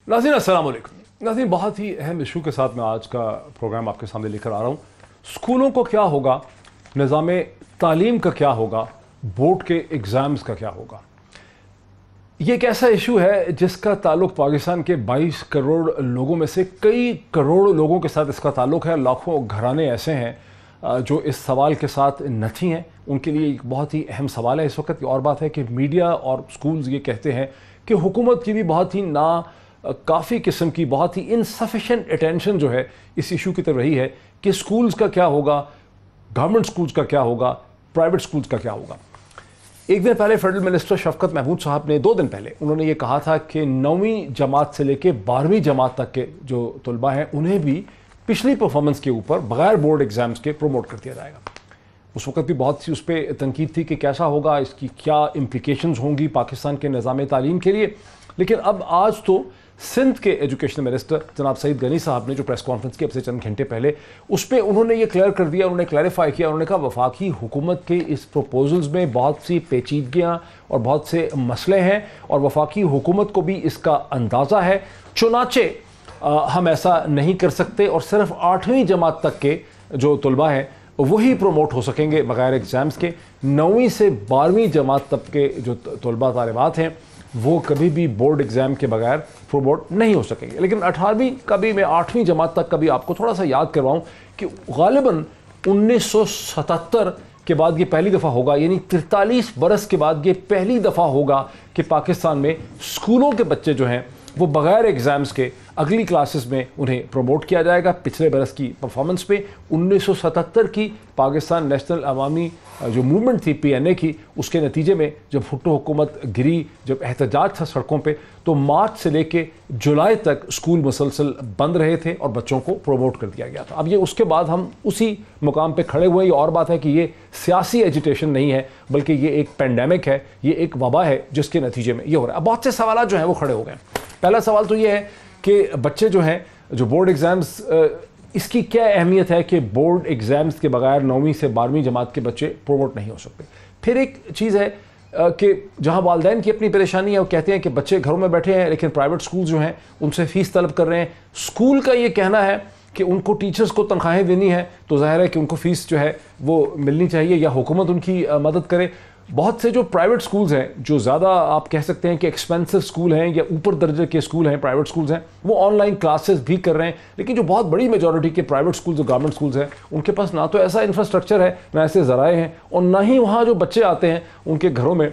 नाज़रीन अस्सलाम वालेकुम। नाज़रीन, बहुत ही अहम इशू के साथ मैं आज का प्रोग्राम आपके सामने लेकर आ रहा हूँ। स्कूलों को क्या होगा, निज़ाम तालीम का क्या होगा, बोर्ड के एग्ज़ाम्स का क्या होगा। ये एक ऐसा इशू है जिसका ताल्लुक़ पाकिस्तान के 22 करोड़ लोगों में से कई करोड़ लोगों के साथ इसका ताल्लुक़ है। लाखों घराने ऐसे हैं जो इस सवाल के साथ नथी हैं। उनके लिए एक बहुत ही अहम सवाल है इस वक्त की। और बात है कि मीडिया और स्कूल्स ये कहते हैं कि हुकूमत की भी बहुत ही काफ़ी किस्म की बहुत ही इनसफिशेंट अटेंशन जो है इस इशू की तरफ रही है कि स्कूल्स का क्या होगा, गवर्नमेंट स्कूल्स का क्या होगा, प्राइवेट स्कूल्स का क्या होगा। एक दिन पहले फेडरल मिनिस्टर शफकत महमूद साहब ने 2 दिन पहले उन्होंने ये कहा था कि 9वीं जमात से लेकर 12वीं जमात तक के जो तलबा हैं उन्हें भी पिछली परफॉर्मेंस के ऊपर बगैर बोर्ड एग्ज़ाम्स के प्रमोट कर दिया जाएगा। उस वक्त भी बहुत सी उस पर तनकीद थी कि कैसा होगा, इसकी क्या इम्प्लिकेशंस होंगी पाकिस्तान के निज़ाम तालीम के लिए। लेकिन अब आज तो सिंध के एजुकेशन मिनिस्टर जनाब सईद गनी साहब ने जो प्रेस कॉन्फ्रेंस की अब से चंद घंटे पहले उस पर उन्होंने ये क्लियर कर दिया, उन्होंने क्लैरिफाई किया। उन्होंने कहा वफाकी हुकूमत के इस प्रपोजल्स में बहुत सी पेचीदगियाँ और बहुत से मसले हैं और वफाकी हुकूमत को भी इसका अंदाज़ा है। चुनाचे हम ऐसा नहीं कर सकते और सिर्फ 8वीं जमात तक के जो तलबा हैं वही प्रमोट हो सकेंगे बगैर एग्ज़ाम्स के। 9वीं से 12वीं जमात तक के जो तलबा तालिबात हैं वो कभी भी बोर्ड एग्ज़ाम के बगैर प्रमोट नहीं हो सकेंगे। लेकिन 18वीं का भी मैं 8वीं जमात तक का भी आपको थोड़ा सा याद करवाऊँ कि गालिबन 1977 के बाद ये पहली दफ़ा होगा, यानी 43 बरस के बाद ये पहली दफ़ा होगा कि पाकिस्तान में स्कूलों के बच्चे जो हैं वो बगैर एग्ज़ाम्स के अगली क्लासेस में उन्हें प्रमोट किया जाएगा। पिछले बरस की परफॉर्मेंस पे 1977 की पाकिस्तान नेशनल अवामी जो मूवमेंट थी PNA की, उसके नतीजे में जब भुट्टो हुकूमत गिरी, जब एहतजाज था सड़कों पे, तो मार्च से लेके जुलाई तक स्कूल मुसलसल बंद रहे थे और बच्चों को प्रमोट कर दिया गया था। अब ये उसके बाद हम उसी मुकाम पे खड़े हुए। ये और बात है कि ये सियासी एजिटेशन नहीं है, बल्कि ये एक पेंडेमिक है, ये एक वबा है जिसके नतीजे में ये हो रहा है। अब बहुत से सवाल जो हैं वो खड़े हो गए। पहला सवाल तो ये है कि बच्चे जो हैं जो बोर्ड एग्ज़ाम्स, इसकी क्या अहमियत है कि बोर्ड एग्ज़ाम्स के बगैर 9वीं से 12वीं जमात के बच्चे प्रमोट नहीं हो सकते। फिर एक चीज़ है कि जहां वालिदैन की अपनी परेशानी है, वो कहते हैं कि बच्चे घरों में बैठे हैं लेकिन प्राइवेट स्कूल जो हैं उनसे फ़ीस तलब कर रहे हैं। स्कूल का ये कहना है कि उनको टीचर्स को तनख्वाहें देनी है तो ज़ाहिर है कि उनको फ़ीस जो है वो मिलनी चाहिए या हुकूमत उनकी मदद करे। बहुत से जो प्राइवेट स्कूल्स हैं, जो ज़्यादा आप कह सकते हैं कि एक्सपेंसिव स्कूल हैं या ऊपर दर्जे के स्कूल हैं, प्राइवेट स्कूल्स हैं, वो ऑनलाइन क्लासेस भी कर रहे हैं। लेकिन जो बहुत बड़ी मेजॉरिटी के प्राइवेट स्कूल्स और गवर्नमेंट स्कूल्स हैं उनके पास ना तो ऐसा इंफ्रास्ट्रक्चर है, ना ऐसे ज़राए हैं, और ना ही वहाँ जो बच्चे आते हैं उनके घरों में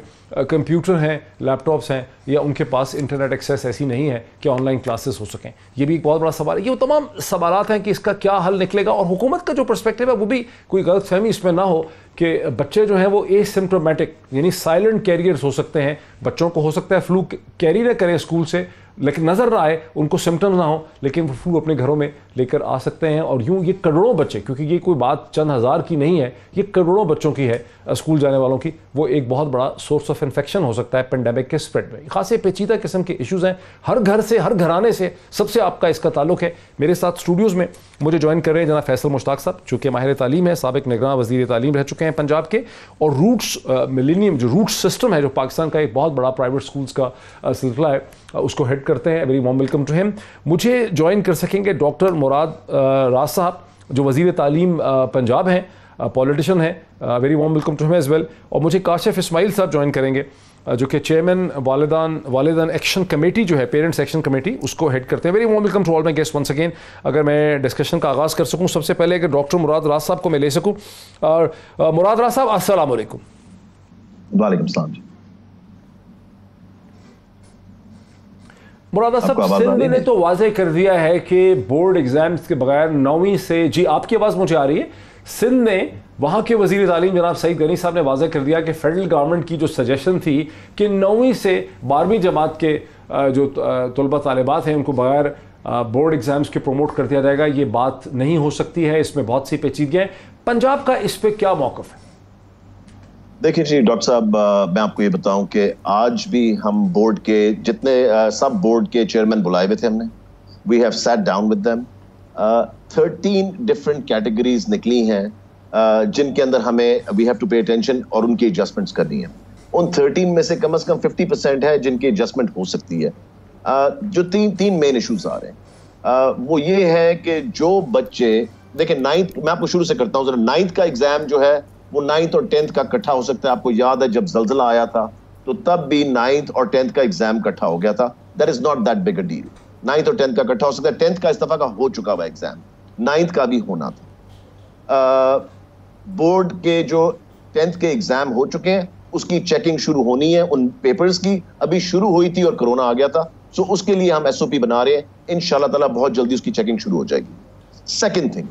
कंप्यूटर हैं, लैपटॉप्स हैं, या उनके पास इंटरनेट एक्सेस ऐसी नहीं है कि ऑनलाइन क्लासेस हो सकें। ये भी एक बहुत बड़ा सवाल है। ये वो तमाम सवालात हैं कि इसका क्या हल निकलेगा, और हुकूमत का जो पर्सपेक्टिव है वो भी कोई गलत फहमी इसमें ना हो कि बच्चे जो हैं वो एसिम्प्टोमेटिक यानी साइलेंट कैरियर्स हो सकते हैं। बच्चों को हो सकता है फ्लू कैरी ना करें स्कूल से, लेकिन नज़र ना आए, उनको सिम्टम्स ना हो, लेकिन वो फ्लू अपने घरों में लेकर आ सकते हैं। और यूँ ये करोड़ों बच्चे, क्योंकि ये कोई बात चंद हज़ार की नहीं है, ये करोड़ों बच्चों की है स्कूल जाने वालों की, वो एक बहुत बड़ा सोर्स ऑफ इन्फेक्शन हो सकता है पेंडेमिक के स्प्रेड में। खासे पेचीदा किस्म के इश्यूज़ हैं, हर घर से, हर घराने से, सबसे आपका इसका ताल्लुक़ है। मेरे साथ स्टूडियोज़ में मुझे ज्वाइन कर रहे हैं जनाब फैसल मुश्ताक साहब, चूँकि माहिर तालीम है, साबिक निगरान वज़ीर तालीम रह चुके हैं पंजाब के, और रूट्स मिलेनियम जो रूट्स सिस्टम है जो पाकिस्तान का एक बहुत बड़ा प्राइवेट स्कूल्स का सिलसिला है, उसको हेड करते हैं। Very warm welcome to him. मुझे ज्वाइन कर सकेंगे डॉक्टर मुराद राज साहब जो वज़ीर तालीम पंजाब हैं, पॉलिटिशियन है, very warm welcome to him as well. और मुझे काशिफ इस्माइल साहब ज्वाइन करेंगे जो कि चेयरमैन वालिदान एक्शन कमेटी जो है, पेरेंट्स एक्शन कमेटी, उसको हेड करते हैं। Very warm welcome to all my guest once again. अगर मैं डिस्कशन का आगाज़ कर सकूँ सबसे पहले अगर डॉक्टर मुराद राज साहब को मैं ले सकूँ। और मुराद राज साहब अस्सलाम वालेकुम। वालेकुम सलाम। मुराद साहब, सिंध ने तो वाज़े कर दिया है कि बोर्ड एग्जाम्स के बगैर 9वीं से, जी आपकी आवाज़ मुझे आ रही है, सिंध ने वहाँ के वज़ीर तालीम जनाब सईद गनी साहब ने वाज़े कर दिया कि फेडरल गवर्नमेंट की जो सजेशन थी कि 9वीं से 12वीं जमात के जो तलबा तालिबात हैं उनको बगैर बोर्ड एग्ज़ाम्स के प्रमोट कर दिया जाएगा, ये बात नहीं हो सकती है, इसमें बहुत सी पेचीदगियाँ हैं। पंजाब का इस पर क्या मौक़िफ़ है? देखिए जी डॉक्टर साहब, मैं आपको ये बताऊं कि आज भी हम बोर्ड के जितने सब बोर्ड के चेयरमैन बुलाए हुए थे हमने, we have sat down with them. 13 different categories निकली हैं जिनके अंदर हमें we have to pay attention और उनकी एडजस्टमेंट्स करनी है। उन 13 में से कम 50% है जिनकी एडजस्टमेंट हो सकती है। जो तीन मेन इश्यूज आ रहे हैं वो ये है कि जो बच्चे देखिए नाइन्थ, मैं आपको शुरू से करता हूं जरा, नाइन्थ का एग्जाम जो है वो नाइन्थ और 10th का इकट्ठा हो सकता है। आपको याद है जब जलजला आया था तो तब भी 9th और 10th का एग्जाम इकट्ठा हो गया था। That is not that big a deal. 9th और 10th का इकट्ठा हो सकता है। 10th का इस दफा का हो चुका हुआ एग्जाम, 9th का भी होना था। बोर्ड के जो 10th के एग्जाम हो चुके हैं उसकी चेकिंग शुरू होनी है, उन पेपर्स की अभी शुरू हुई थी और कोरोना आ गया था, सो उसके लिए हम एसओपी बना रहे हैं। इंशाल्लाह ताला बहुत जल्दी उसकी चेकिंग शुरू हो जाएगी। सेकंड थिंग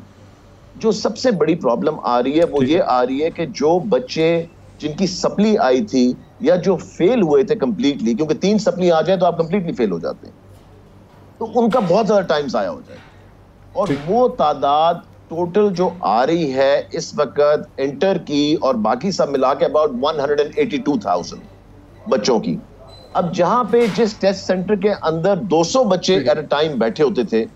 जो सबसे बड़ी प्रॉब्लम आ रही है वो ये आ रही है कि जो बच्चे जिनकी सप्ली आई थी या जो फेल हुए थे कंप्लीटली, क्योंकि 3 सप्ली आ जाए तो आप कंप्लीटली फेल हो जाते हैं, तो उनका बहुत ज्यादा टाइम जाया हो जाएगा। और वो तादाद टोटल जो आ रही है इस वक्त इंटर की और बाकी सब मिला के अबाउट 182,000 बच्चों की। अब जहां पे जिस टेस्ट सेंटर के अंदर 200 बच्चे एट अ टाइम बैठे होते थे,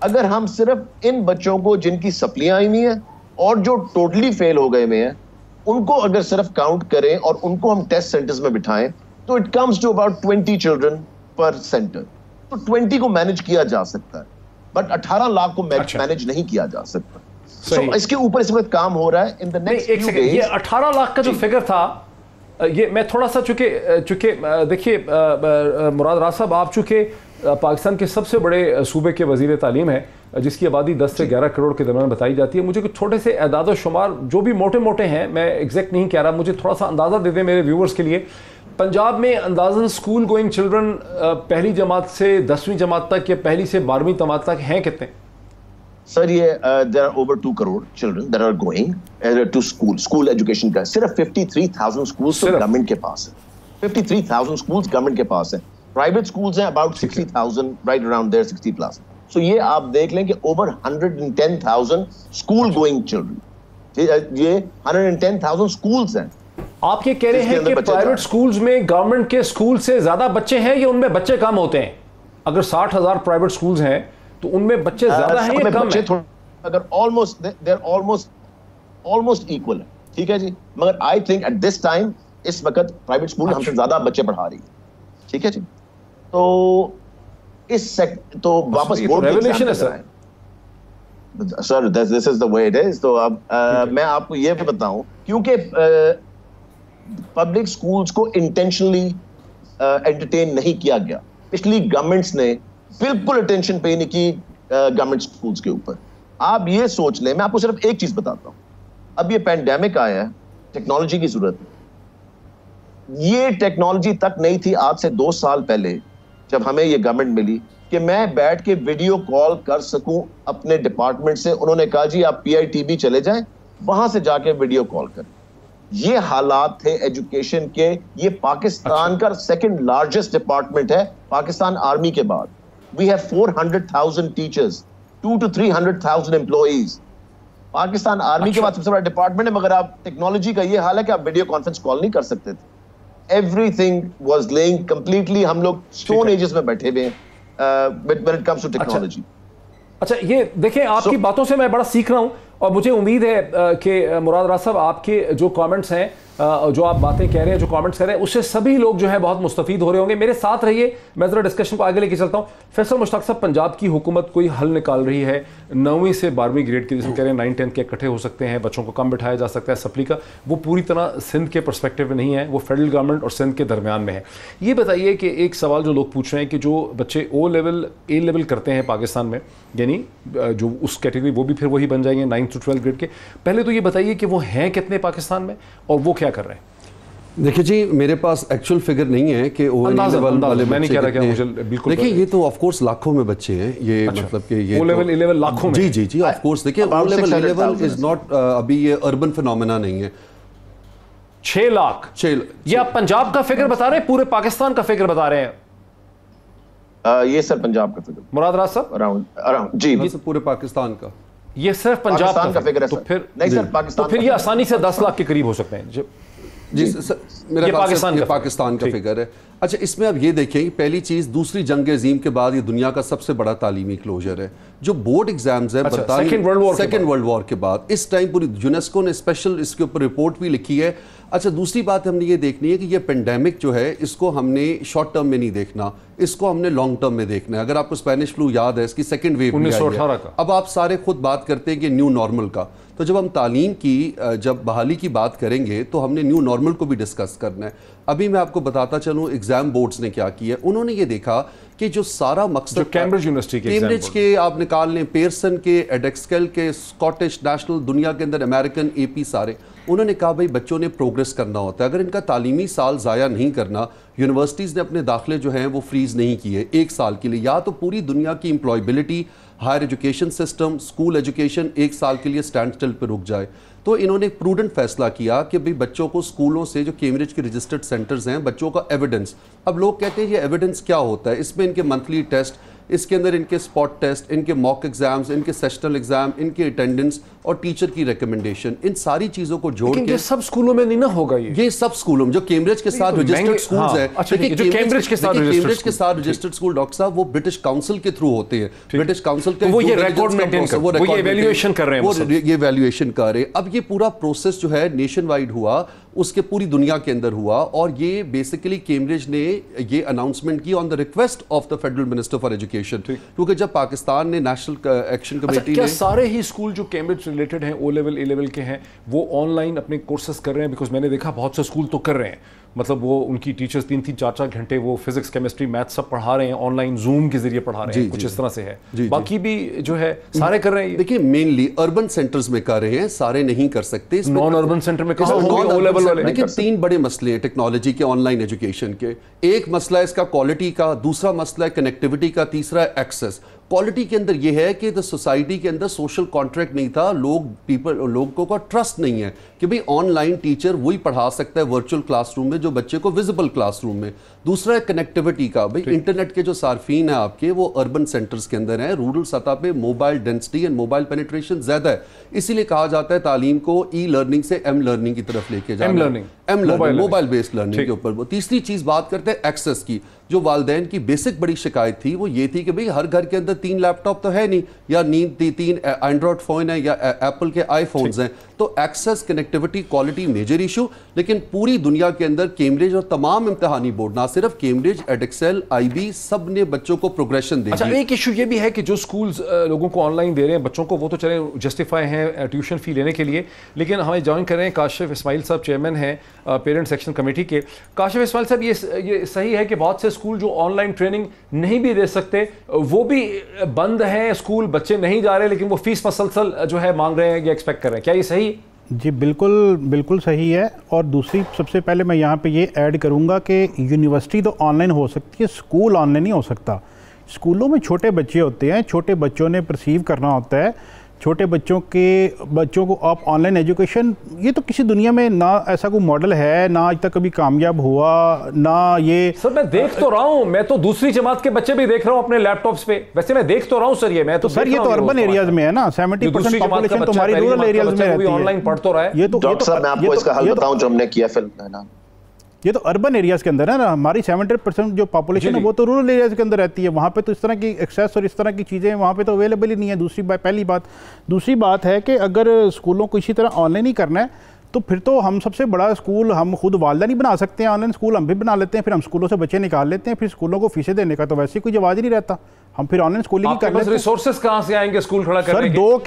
अगर हम सिर्फ इन बच्चों को जिनकी सप्लियां आई हुई हैं और जो टोटली फेल हो गए में हैं उनको अगर सिर्फ काउंट करें और उनको हम टेस्ट सेंटर्स में बिठाएं तो it comes to about 20 children per centre. तो 20 को मैनेज किया जा सकता है, बट 18 लाख को मैनेज नहीं किया जा सकता। So, इसके ऊपर इस वक्त काम हो रहा है। इन द नेक्स्ट एक सेकंड, ये 18 लाख का जो फिगर था, ये मैं थोड़ा सा चूंकि देखिए मुराद राज साहब, आप चूंकि पाकिस्तान के सबसे बड़े सूबे के वजीर तालीम है जिसकी आबादी 10 से 11 करोड़ के दरमियान बताई जाती है, मुझे कुछ छोटे से एदाद व शुमार जो भी मोटे मोटे हैं, मैं एग्जैक्ट नहीं कह रहा, मुझे थोड़ा सा अंदाज़ा दे दें मेरे व्यूवर्स के लिए। पंजाब में अंदाजन स्कूल गोइंग चिल्ड्रन पहली जमात से 10वीं जमात तक या पहली से 12वीं जमात तक हैं कितने? सर ये there are over 2 crore children that are going to school education का सिर्फ 53,000 स्कूल्स तो गवर्नमेंट के पास है। 53,000 स्कूल्स गवर्नमेंट के पास है। प्राइवेट स्कूल्स हैं about 60,000, right around there 60 plus. So ये आप देख लें कि ओवर 110,000 स्कूल गोइंग चिल्ड्रन, ये 110,000 स्कूल्स हैं। आप ये कह रहे हैं कि प्राइवेट स्कूल्स में गवर्नमेंट के स्कूल से ज्यादा बच्चे हैं या उनमें बच्चे कम होते हैं? अगर 60,000 प्राइवेट स्कूल्स हैं तो उनमें बच्चे ज्यादा हैं या कम हैं? अगर almost they are almost equal है, ठीक है जी, मगर I think at this time इस वक्त प्राइवेट स्कूल हमसे ज्यादा बच्चे पढ़ा रही है, ठीक है जी। तो तो वापस बोर्ड रेवोल्यूशन है sir. Sir this is the way it is. तो अब मैं आपको ये भी बताऊं, क्योंकि पब्लिक स्कूल्स को इंटेंशनली एंटरटेन नहीं किया गया, पिछली गवर्नमेंट्स ने बिल्कुल अटेंशन पे नहीं की गवर्नमेंट स्कूल्स के ऊपर। आप ये सोच लें, मैं आपको सिर्फ एक चीज बताता हूं, अब ये पैंडेमिक आया है, टेक्नोलॉजी की जरूरत है। ये टेक्नोलॉजी तक नहीं थी आज से 2 साल पहले जब हमें ये गवर्नमेंट मिली कि मैं बैठ के वीडियो कॉल कर सकूं अपने डिपार्टमेंट से। उन्होंने कहा जी आप PITB चले जाएं, वहां से जाके वीडियो कॉल करें। ये हालात थे एजुकेशन के। ये पाकिस्तान का सेकंड लार्जेस्ट डिपार्टमेंट है पाकिस्तान आर्मी के बाद। We have 400,000 teachers, 2 to 300,000 employees. Pakistan army के बाद सबसे बड़ा डिपार्टमेंट है, मगर आप टेक्नोलॉजी का ये हाल है कि आप वीडियो कॉन्फ्रेंस कॉल नहीं कर सकते थे। Everything was laying completely, हम लोग स्टोन एजेस में बैठे हुए when it comes to technology। अच्छा ये देखें, आपकी बातों से मैं बड़ा सीख रहा हूं और मुझे उम्मीद है कि मुराद राज साहब आपके जो कमेंट्स हैं, जो आप बातें कह रहे हैं, जो कमेंट्स कर रहे हैं, उससे सभी लोग जो है बहुत मुस्तफीद हो रहे होंगे। मेरे साथ रहिए, मैं जरा डिस्कशन को आगे लेके चलता हूं। फैसल मुश्ताक साहब, पंजाब की हुकूमत कोई हल निकाल रही है 9वीं से 12वीं ग्रेड के, जिसमें कह रहे हैं 9-10 के इकट्ठे हो सकते हैं, बच्चों को कम बिठाया जा सकता है। सप्ली का वो पूरी तरह सिंध के परस्पेक्टिव में नहीं है, वो फेडरल गवर्नमेंट और सिंध के दरमियान में है। ये बताइए कि एक सवाल जो लोग पूछ रहे हैं कि जो बच्चे A लेवल करते हैं पाकिस्तान में, यानी जो उस कैटेगरी, वो भी फिर वही बन जाएंगे 9th to 12th ग्रेड के। पहले तो ये बताइए कि वो हैं कितने पाकिस्तान में और वो क्या कर रहे हैं? देखिए जी, मेरे पास एक्चुअल फिगर नहीं है कि O लेवल वाले मैं नहीं कह रहा कि मुझे बिल्कुल। देखिए ये तो ऑफ कोर्स लाखों में बच्चे हैं, ये मतलब कि ये O लेवल A लेवल लाखों में। जी ऑफ कोर्स। देखिए O level A level is not, अभी ये अर्बन फिनोमेना नहीं है। 6 लाख ये आप पंजाब का फिगर बता रहे हैं, पूरे पाकिस्तान का फिगर बता रहे हैं? ये सर पंजाब का फिगर। मुराद राज साहब अराउंड जी, पूरे पाकिस्तान का। ये सिर्फ पंजाब का फिगर है। तो फिर नहीं सर, पाकिस्तान तो फिर ये आसानी से 10 लाख के करीब हो सकते हैं जी मेरा पाकिस्तान का फिगर है। अच्छा, इसमें अब ये देखें, पहली चीज, दूसरी जंग अजीम के बाद ये दुनिया का सबसे बड़ा तालीमी क्लोजर है। जो बोर्ड एग्जाम्स है सेकेंड वर्ल्ड वॉर के बाद, इस टाइम पूरी यूनेस्को ने स्पेशल इसके ऊपर रिपोर्ट भी लिखी है। अच्छा, दूसरी बात हमने ये देखनी है कि ये पेंडेमिक जो है इसको हमने शॉर्ट टर्म में नहीं देखना, इसको हमने लॉन्ग टर्म में देखना है। अगर आपको स्पेनिश फ्लू याद है, इसकी सेकंड वेव 1918 का। अब आप सारे खुद बात करते हैं कि न्यू नॉर्मल का, तो जब हम तालीम की जब बहाली की बात करेंगे तो हमने न्यू नॉर्मल को भी डिस्कस करना है। अभी मैं आपको बताता चलूं एग्जाम बोर्ड्स ने क्या किया। उन्होंने ये देखा कि जो सारा मकसद कैम्ब्रिज यूनिवर्सिटी के आप निकाल लें, पेयरसन के, एडेक्सकेल के, स्कॉटिश नेशनल, दुनिया के अंदर अमेरिकन, एपी, सारे, उन्होंने कहा भाई बच्चों ने प्रोग्रेस करना होता है, अगर इनका तालीमी साल ज़ाया नहीं करना, यूनिवर्सिटीज़ ने अपने दाखिले जो हैं वो फ्रीज़ नहीं किए एक साल के लिए, या तो पूरी दुनिया की employability, higher education system, school education एक साल के लिए स्टैंड स्टिल पर रुक जाए। तो इन्होंने एक प्रूडेंट फैसला किया कि भाई बच्चों को स्कूलों से, जो कैम्ब्रिज के रजिस्टर्ड सेंटर्स हैं, बच्चों का एविडेंस, अब लोग कहते हैं ये एविडेंस क्या होता है, इसमें इनके मंथली टेस्ट, इसके अंदर इनके स्पॉट टेस्ट, इनके मॉक एग्जाम्स, इनके सेशनल एग्जाम, इनकी अटेंडेंस और टीचर की रिकमेंडेशन, इन सारी चीजों को जोड़ के, सब स्कूलों में नहीं ना होगा ये सब स्कूलों में जो कैम्ब्रिज के साथ रजिस्टर्ड स्कूल्स है, कैम्ब्रिज के साथ रजिस्टर्ड स्कूल, डॉक्टर साहब, वो ब्रिटिश काउंसिल के थ्रू होते हैं, ब्रिटिश काउंसिल के, वो ये रिकॉर्ड मेंटेन कर, वो ये इवैल्यूएशन कर रहे हैं, वो ये इवैल्यूएशन कर रहे हैं। अब ये पूरा प्रोसेस जो है नेशन वाइड हुआ, उसके पूरी दुनिया के अंदर हुआ, और ये बेसिकली कैम्ब्रिज ने ये अनाउंसमेंट की on the request of the federal minister for education, क्योंकि जब पाकिस्तान ने नेशनल एक्शन कमेटी क्या सारे ही स्कूल जो कैम्ब्रिज रिलेटेड हैं, ओ लेवल, ए लेवल के हैं, वो ऑनलाइन अपने कोर्सेज कर रहे हैं? बिकॉज मैंने देखा बहुत से स्कूल तो कर रहे हैं, मतलब वो उनकी टीचर्स 3-3, 4-4 घंटे वो फिजिक्स, केमिस्ट्री, मैथ सब पढ़ा रहे हैं ऑनलाइन, जूम के जरिए पढ़ा रहे हैं, कुछ इस तरह से है। बाकी भी जो है सारे कर रहे हैं। देखिए, मेनली अर्बन सेंटर्स में कर रहे हैं, सारे नहीं कर सकते। नॉन अर्बन सेंटर में कहाँ होंगे ओ लेवल वाले? देखिए, 3 बड़े मसले हैं टेक्नोलॉजी के, ऑनलाइन एजुकेशन के। एक मसला है इसका क्वालिटी का, दूसरा मसला है कनेक्टिविटी का, तीसरा है एक्सेस। क्वालिटी के अंदर यह है कि द सोसाइटी के अंदर सोशल कॉन्ट्रैक्ट नहीं था, लोगों का ट्रस्ट नहीं है कि भाई ऑनलाइन टीचर वही पढ़ा सकता है वर्चुअल क्लासरूम में जो बच्चे को विजिबल क्लासरूम में। दूसरा है कनेक्टिविटी का, भाई इंटरनेट के जो सार्फिन है आपके, वो अर्बन सेंटर्स के अंदर हैं, रूरल सतह पे mobile density and mobile penetration ज्यादा है, इसीलिए कहा जाता है तालीम को ई लर्निंग से एम लर्निंग की तरफ लेके जाना, am learning, mobile based learning के ऊपर। वो तीसरी चीज बात करते हैं एक्सेस की। जो वालिदैन की बेसिक बड़ी शिकायत थी वो ये थी कि भाई हर घर के अंदर 3 लैपटॉप तो है नहीं, या 3 एंड्रॉयड फोन है या एप्पल के आईफोन्स हैं, तो access, connectivity, quality major issue. लेकिन पूरी दुनिया के अंदर कैम्ब्रिज और तमाम इम्तिहानी बोर्ड, ना सिर्फ कैम्ब्रिज, एडेक्सेल, आईबी, सब ने बच्चों को प्रोग्रेशन दी। अच्छा, एक इशू ये भी है कि जो स्कूल्स लोगों को ऑनलाइन दे रहे हैं बच्चों को, वो तो चले जस्टिफाई हैं ट्यूशन फी लेने के लिए, लेकिन हमें ज्वाइन कर रहे हैं काशिफ इस्माइल साहब, चेयरमैन हैं पेरेंट सेक्शन कमेटी के। काशिफ इस्माइल साहब, ये सही है कि बहुत से स्कूल जो ऑनलाइन ट्रेनिंग नहीं भी दे सकते वो भी बंद हैं, स्कूल बच्चे नहीं जा रहे, लेकिन वो फीस मसलसल जो है मांग रहे हैं या एक्सपेक्ट कर रहे हैं, क्या ये सही? जी बिल्कुल सही है। और दूसरी, सबसे पहले मैं यहाँ पे ये ऐड करूँगा कि यूनिवर्सिटी तो ऑनलाइन हो सकती है, स्कूल ऑनलाइन नहीं हो सकता। स्कूलों में छोटे बच्चे होते हैं, छोटे बच्चों ने परसीव करना होता है, छोटे बच्चों को आप ऑनलाइन एजुकेशन, ये तो किसी दुनिया में ना ऐसा कोई मॉडल है, ना आज तक कभी कामयाब हुआ, ना ये। सर मैं देख तो रहा हूँ, मैं तो दूसरी जमात के बच्चे भी देख रहा हूँ अपने लैपटॉप्स पे, वैसे मैं देख तो रहा हूँ सर, ये मैं तो सर ये तो अर्बन एरियाज में है ना, 70% पॉपुलेशन तुम्हारी रूरल एरियाज में रहती है, ऑनलाइन पढ़ तो रहा है। ये तो डॉक्टर साहब मैं आपको इसका हल बताऊं जो हमने किया फिल्म है ना, ये तो अर्बन एरियाज़ के अंदर है ना, हमारी 70% जो पॉपुलेशन है वो तो रूरल एरियाज़ के अंदर रहती है, वहाँ पे तो इस तरह की एक्सेस और इस तरह की चीज़ें वहाँ पे तो अवेलेबल ही नहीं है। पहली बात। दूसरी बात है कि अगर स्कूलों को इसी तरह ऑनलाइन ही करना है तो फिर तो हम सबसे बड़ा स्कूल हम खुद वालदा नहीं बना सकते हैं, ऑनलाइन स्कूल हम भी बना लेते हैं, फिर हम स्कूलों से बच्चे निकाल लेते हैं, फिर स्कूलों को फीसें देने का तो वैसे कोई जवाब ही नहीं रहता, हम फिर ऑनलाइन स्कूलिंग ही कर लेते हैं। रिसोर्सेज कहां से आएंगे स्कूल खड़ा करने के? सर 2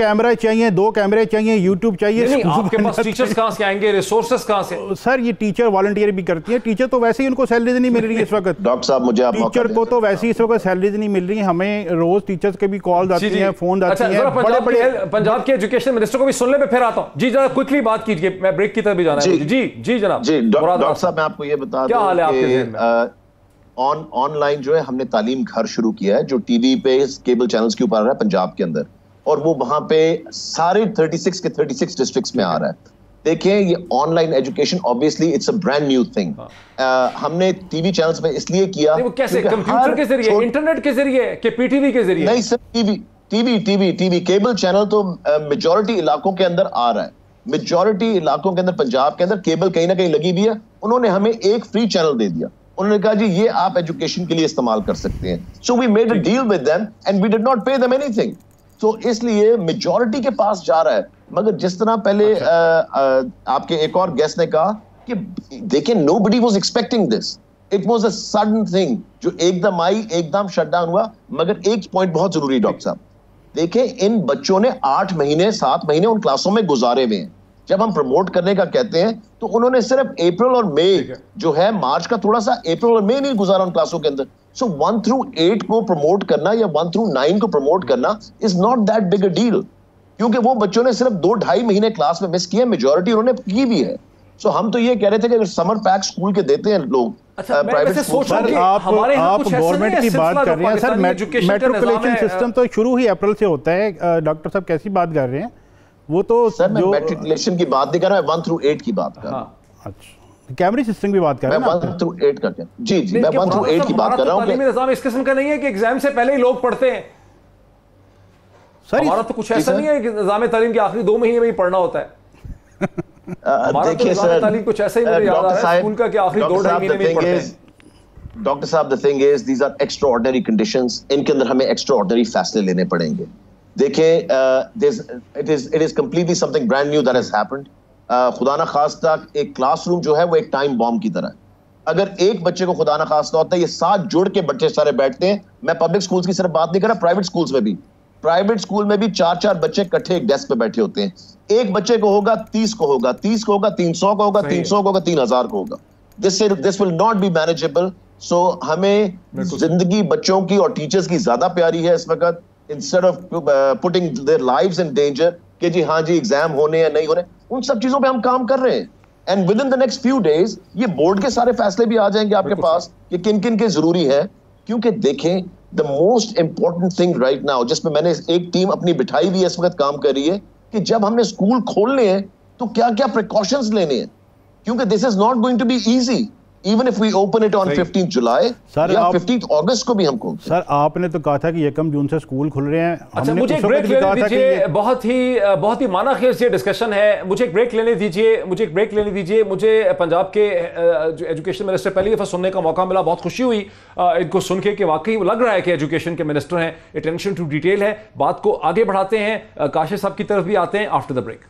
कैमरे चाहिए, यूट्यूब चाहिए, आपके पास टीचर्स कहां से आएंगे, रिसोर्सेज कहां से? सर ये टीचर वॉलंटियर भी करती है, टीचर तो वैसे ही उनको सैलरीज नहीं मिल रही है इस वक्त। डॉक्टर साहब मुझे आप टीचर को तो वैसे ही इस वक्त सैलरीज नहीं मिल रही है, हमें रोज टीचर्स के भी कॉल आती हैं, फोन आती हैं। बड़े पंजाब के एजुकेशन मिनिस्टर को भी सुनने पे फिर आता हूं जी, जरा क्विकली बात कीजिए, मैं ब्रेक की तरफ भी जाना है। जी जनाब। जी डॉक्टर साहब मैं आपको ये बता दूं, क्या हाल है आपके ज़हन में? ऑनलाइन जो है हमने तालीम घर शुरू किया है जो टीवी पे केबल चैनल्स के ऊपर आ रहा है पंजाब के अंदर, और वो वहां पे सारे 36 के 36 डिस्ट्रिक्ट्स में आ रहा है। देखें ये online education obviously it's a brand new thing. हमने टीवी चैनल्स पे इसलिए किया, वो कैसे, कंप्यूटर के जरिए, इंटरनेट के जरिए के पीटीवी के जरिए? नहीं सर, टीवी केबल चैनल तो मेजॉरिटी इलाकों के अंदर आ रहा है, मेजॉरिटी इलाकों के अंदर पंजाब के अंदर केबल कहीं ना कहीं लगी हुई है, उन्होंने हमें एक फ्री चैनल दे दिया, उन्होंने कहा जी ये आप एजुकेशन के लिए इस्तेमाल कर सकते हैं। So we made a deal with them and we did not pay them anything. तो इसलिए मेजॉरिटी के पास जा रहा है। मगर जिस तरह पहले आपके एक और गेस्ट ने कहा कि देखिए nobody was expecting this, it was a sudden thing जो एकदम आई, एकदम शटडाउन हुआ। मगर एक पॉइंट बहुत जरूरी डॉक्टर साहब, देखिए इन बच्चों ने 8 महीने 7 महीने उन क्लासों में गुजारे हुए हैं। जब हम प्रमोट करने का कहते हैं तो उन्होंने सिर्फ अप्रैल और मई जो है, मार्च का थोड़ा सा अप्रैल और मई नहीं गुजारा उन क्लासों के अंदर। सो 1 through 8 को प्रमोट करना या 1 through 9 को प्रमोट करना is not that big a deal, क्योंकि वो बच्चों ने सिर्फ 2-2.5 महीने क्लास में मिस किए, मेजॉरिटी उन्होंने की भी है। सो हम तो ये कह रहे थे कि अगर समर पैक स्कूल के देते हैं लोग, प्राइवेट स्कूल, आप गवर्नमेंट की बात कर रहे हैं सर, मैट्रिकुलेशन सिस्टम तो शुरू ही अप्रैल से होता है। डॉक्टर साहब कैसी बात कर रहे हैं, वो तो सर मैं मैट्रिकुलेशन की बात नहीं कर रहा, मैं 1 through 8 की बात कर रहा हूं। अच्छा, कैम्ब्रिज सिस्टम की बात कर रहे हैं, मैं 1 through 8 करके जी मैं 1 through 8 की बात कर रहा हूं। निजाम इस किस्म का नहीं है कि एग्जाम से पहले ही लोग पढ़ते हैं सर, हमारा तो कुछ ऐसा नहीं है कि निजाम तालीम के आखिरी 2 महीने में ही पढ़ना होता है। देखिए सर, तालीम कुछ ऐसा ही मुझे याद आ रहा है स्कूल का कि आखिरी 2-2.5 महीने में ही पढ़ते हैं। डॉक्टर साहब the thing is these are extraordinary conditions, इनके अंदर हमें एक्स्ट्रा ऑर्डिनरी फैसले लेने पड़ेंगे। देखिए it is completely something brand new that has happened. खुदा ना खास्ता एक क्लासरूम जो है वो एक टाइम बॉम्ब की तरह है। अगर एक बच्चे को खुदा ना खास्ता होता है, ये साथ जुड़ के बच्चे सारे बैठते हैं। मैं पब्लिक स्कूल्स की सिर्फ बात नहीं कर रहा, प्राइवेट स्कूल्स में भी, प्राइवेट स्कूल में भी 4-4 बच्चे इकट्ठे एक डेस्क पे बैठे होते हैं। एक बच्चे को होगा 30 को होगा 30 को होगा 300 को होगा 300 को होगा 3000 को होगा। This will not be manageable. So हमें जिंदगी बच्चों की और टीचर्स की ज्यादा प्यारी है इस वक्त, instead of putting their lives in danger कि जी हाँ जी एग्जाम होने या नहीं होने, उन सब चीजों पे हम काम कर रहे हैं। And with in the next few days ये बोर्ड के सारे फैसले भी आ जाएंगे आपके पास कि किन किन के जरूरी है। क्योंकि देखें the most important thing right now, जिसमें मैंने एक टीम अपनी बिठाई भी इस वक्त काम कर रही है, कि जब हमने स्कूल खोलने हैं तो क्या क्या प्रिकॉशंस लेने हैं, क्योंकि this is not going to be easy even if we open it on 15 जुलाई या 15 अगस्त को भी हमको। सर आपने तो कहा था कि 1 जून से स्कूल खुल रहे हैं। अच्छा मुझे एक ब्रेक लेने दीजिए, बहुत ही मानाखेज ये डिस्कशन है, मुझे एक ब्रेक लेने दीजिए। मुझे पंजाब के एजुकेशन मिनिस्टर पहली दफा सुनने का मौका मिला, बहुत खुशी हुई इनको सुन के कि वाकई लग रहा है कि एजुकेशन के मिनिस्टर हैं, अटेंशन टू डिटेल है। बात को आगे बढ़ाते हैं, काशिफ साहब की तरफ भी आते हैं आफ्टर द ब्रेक।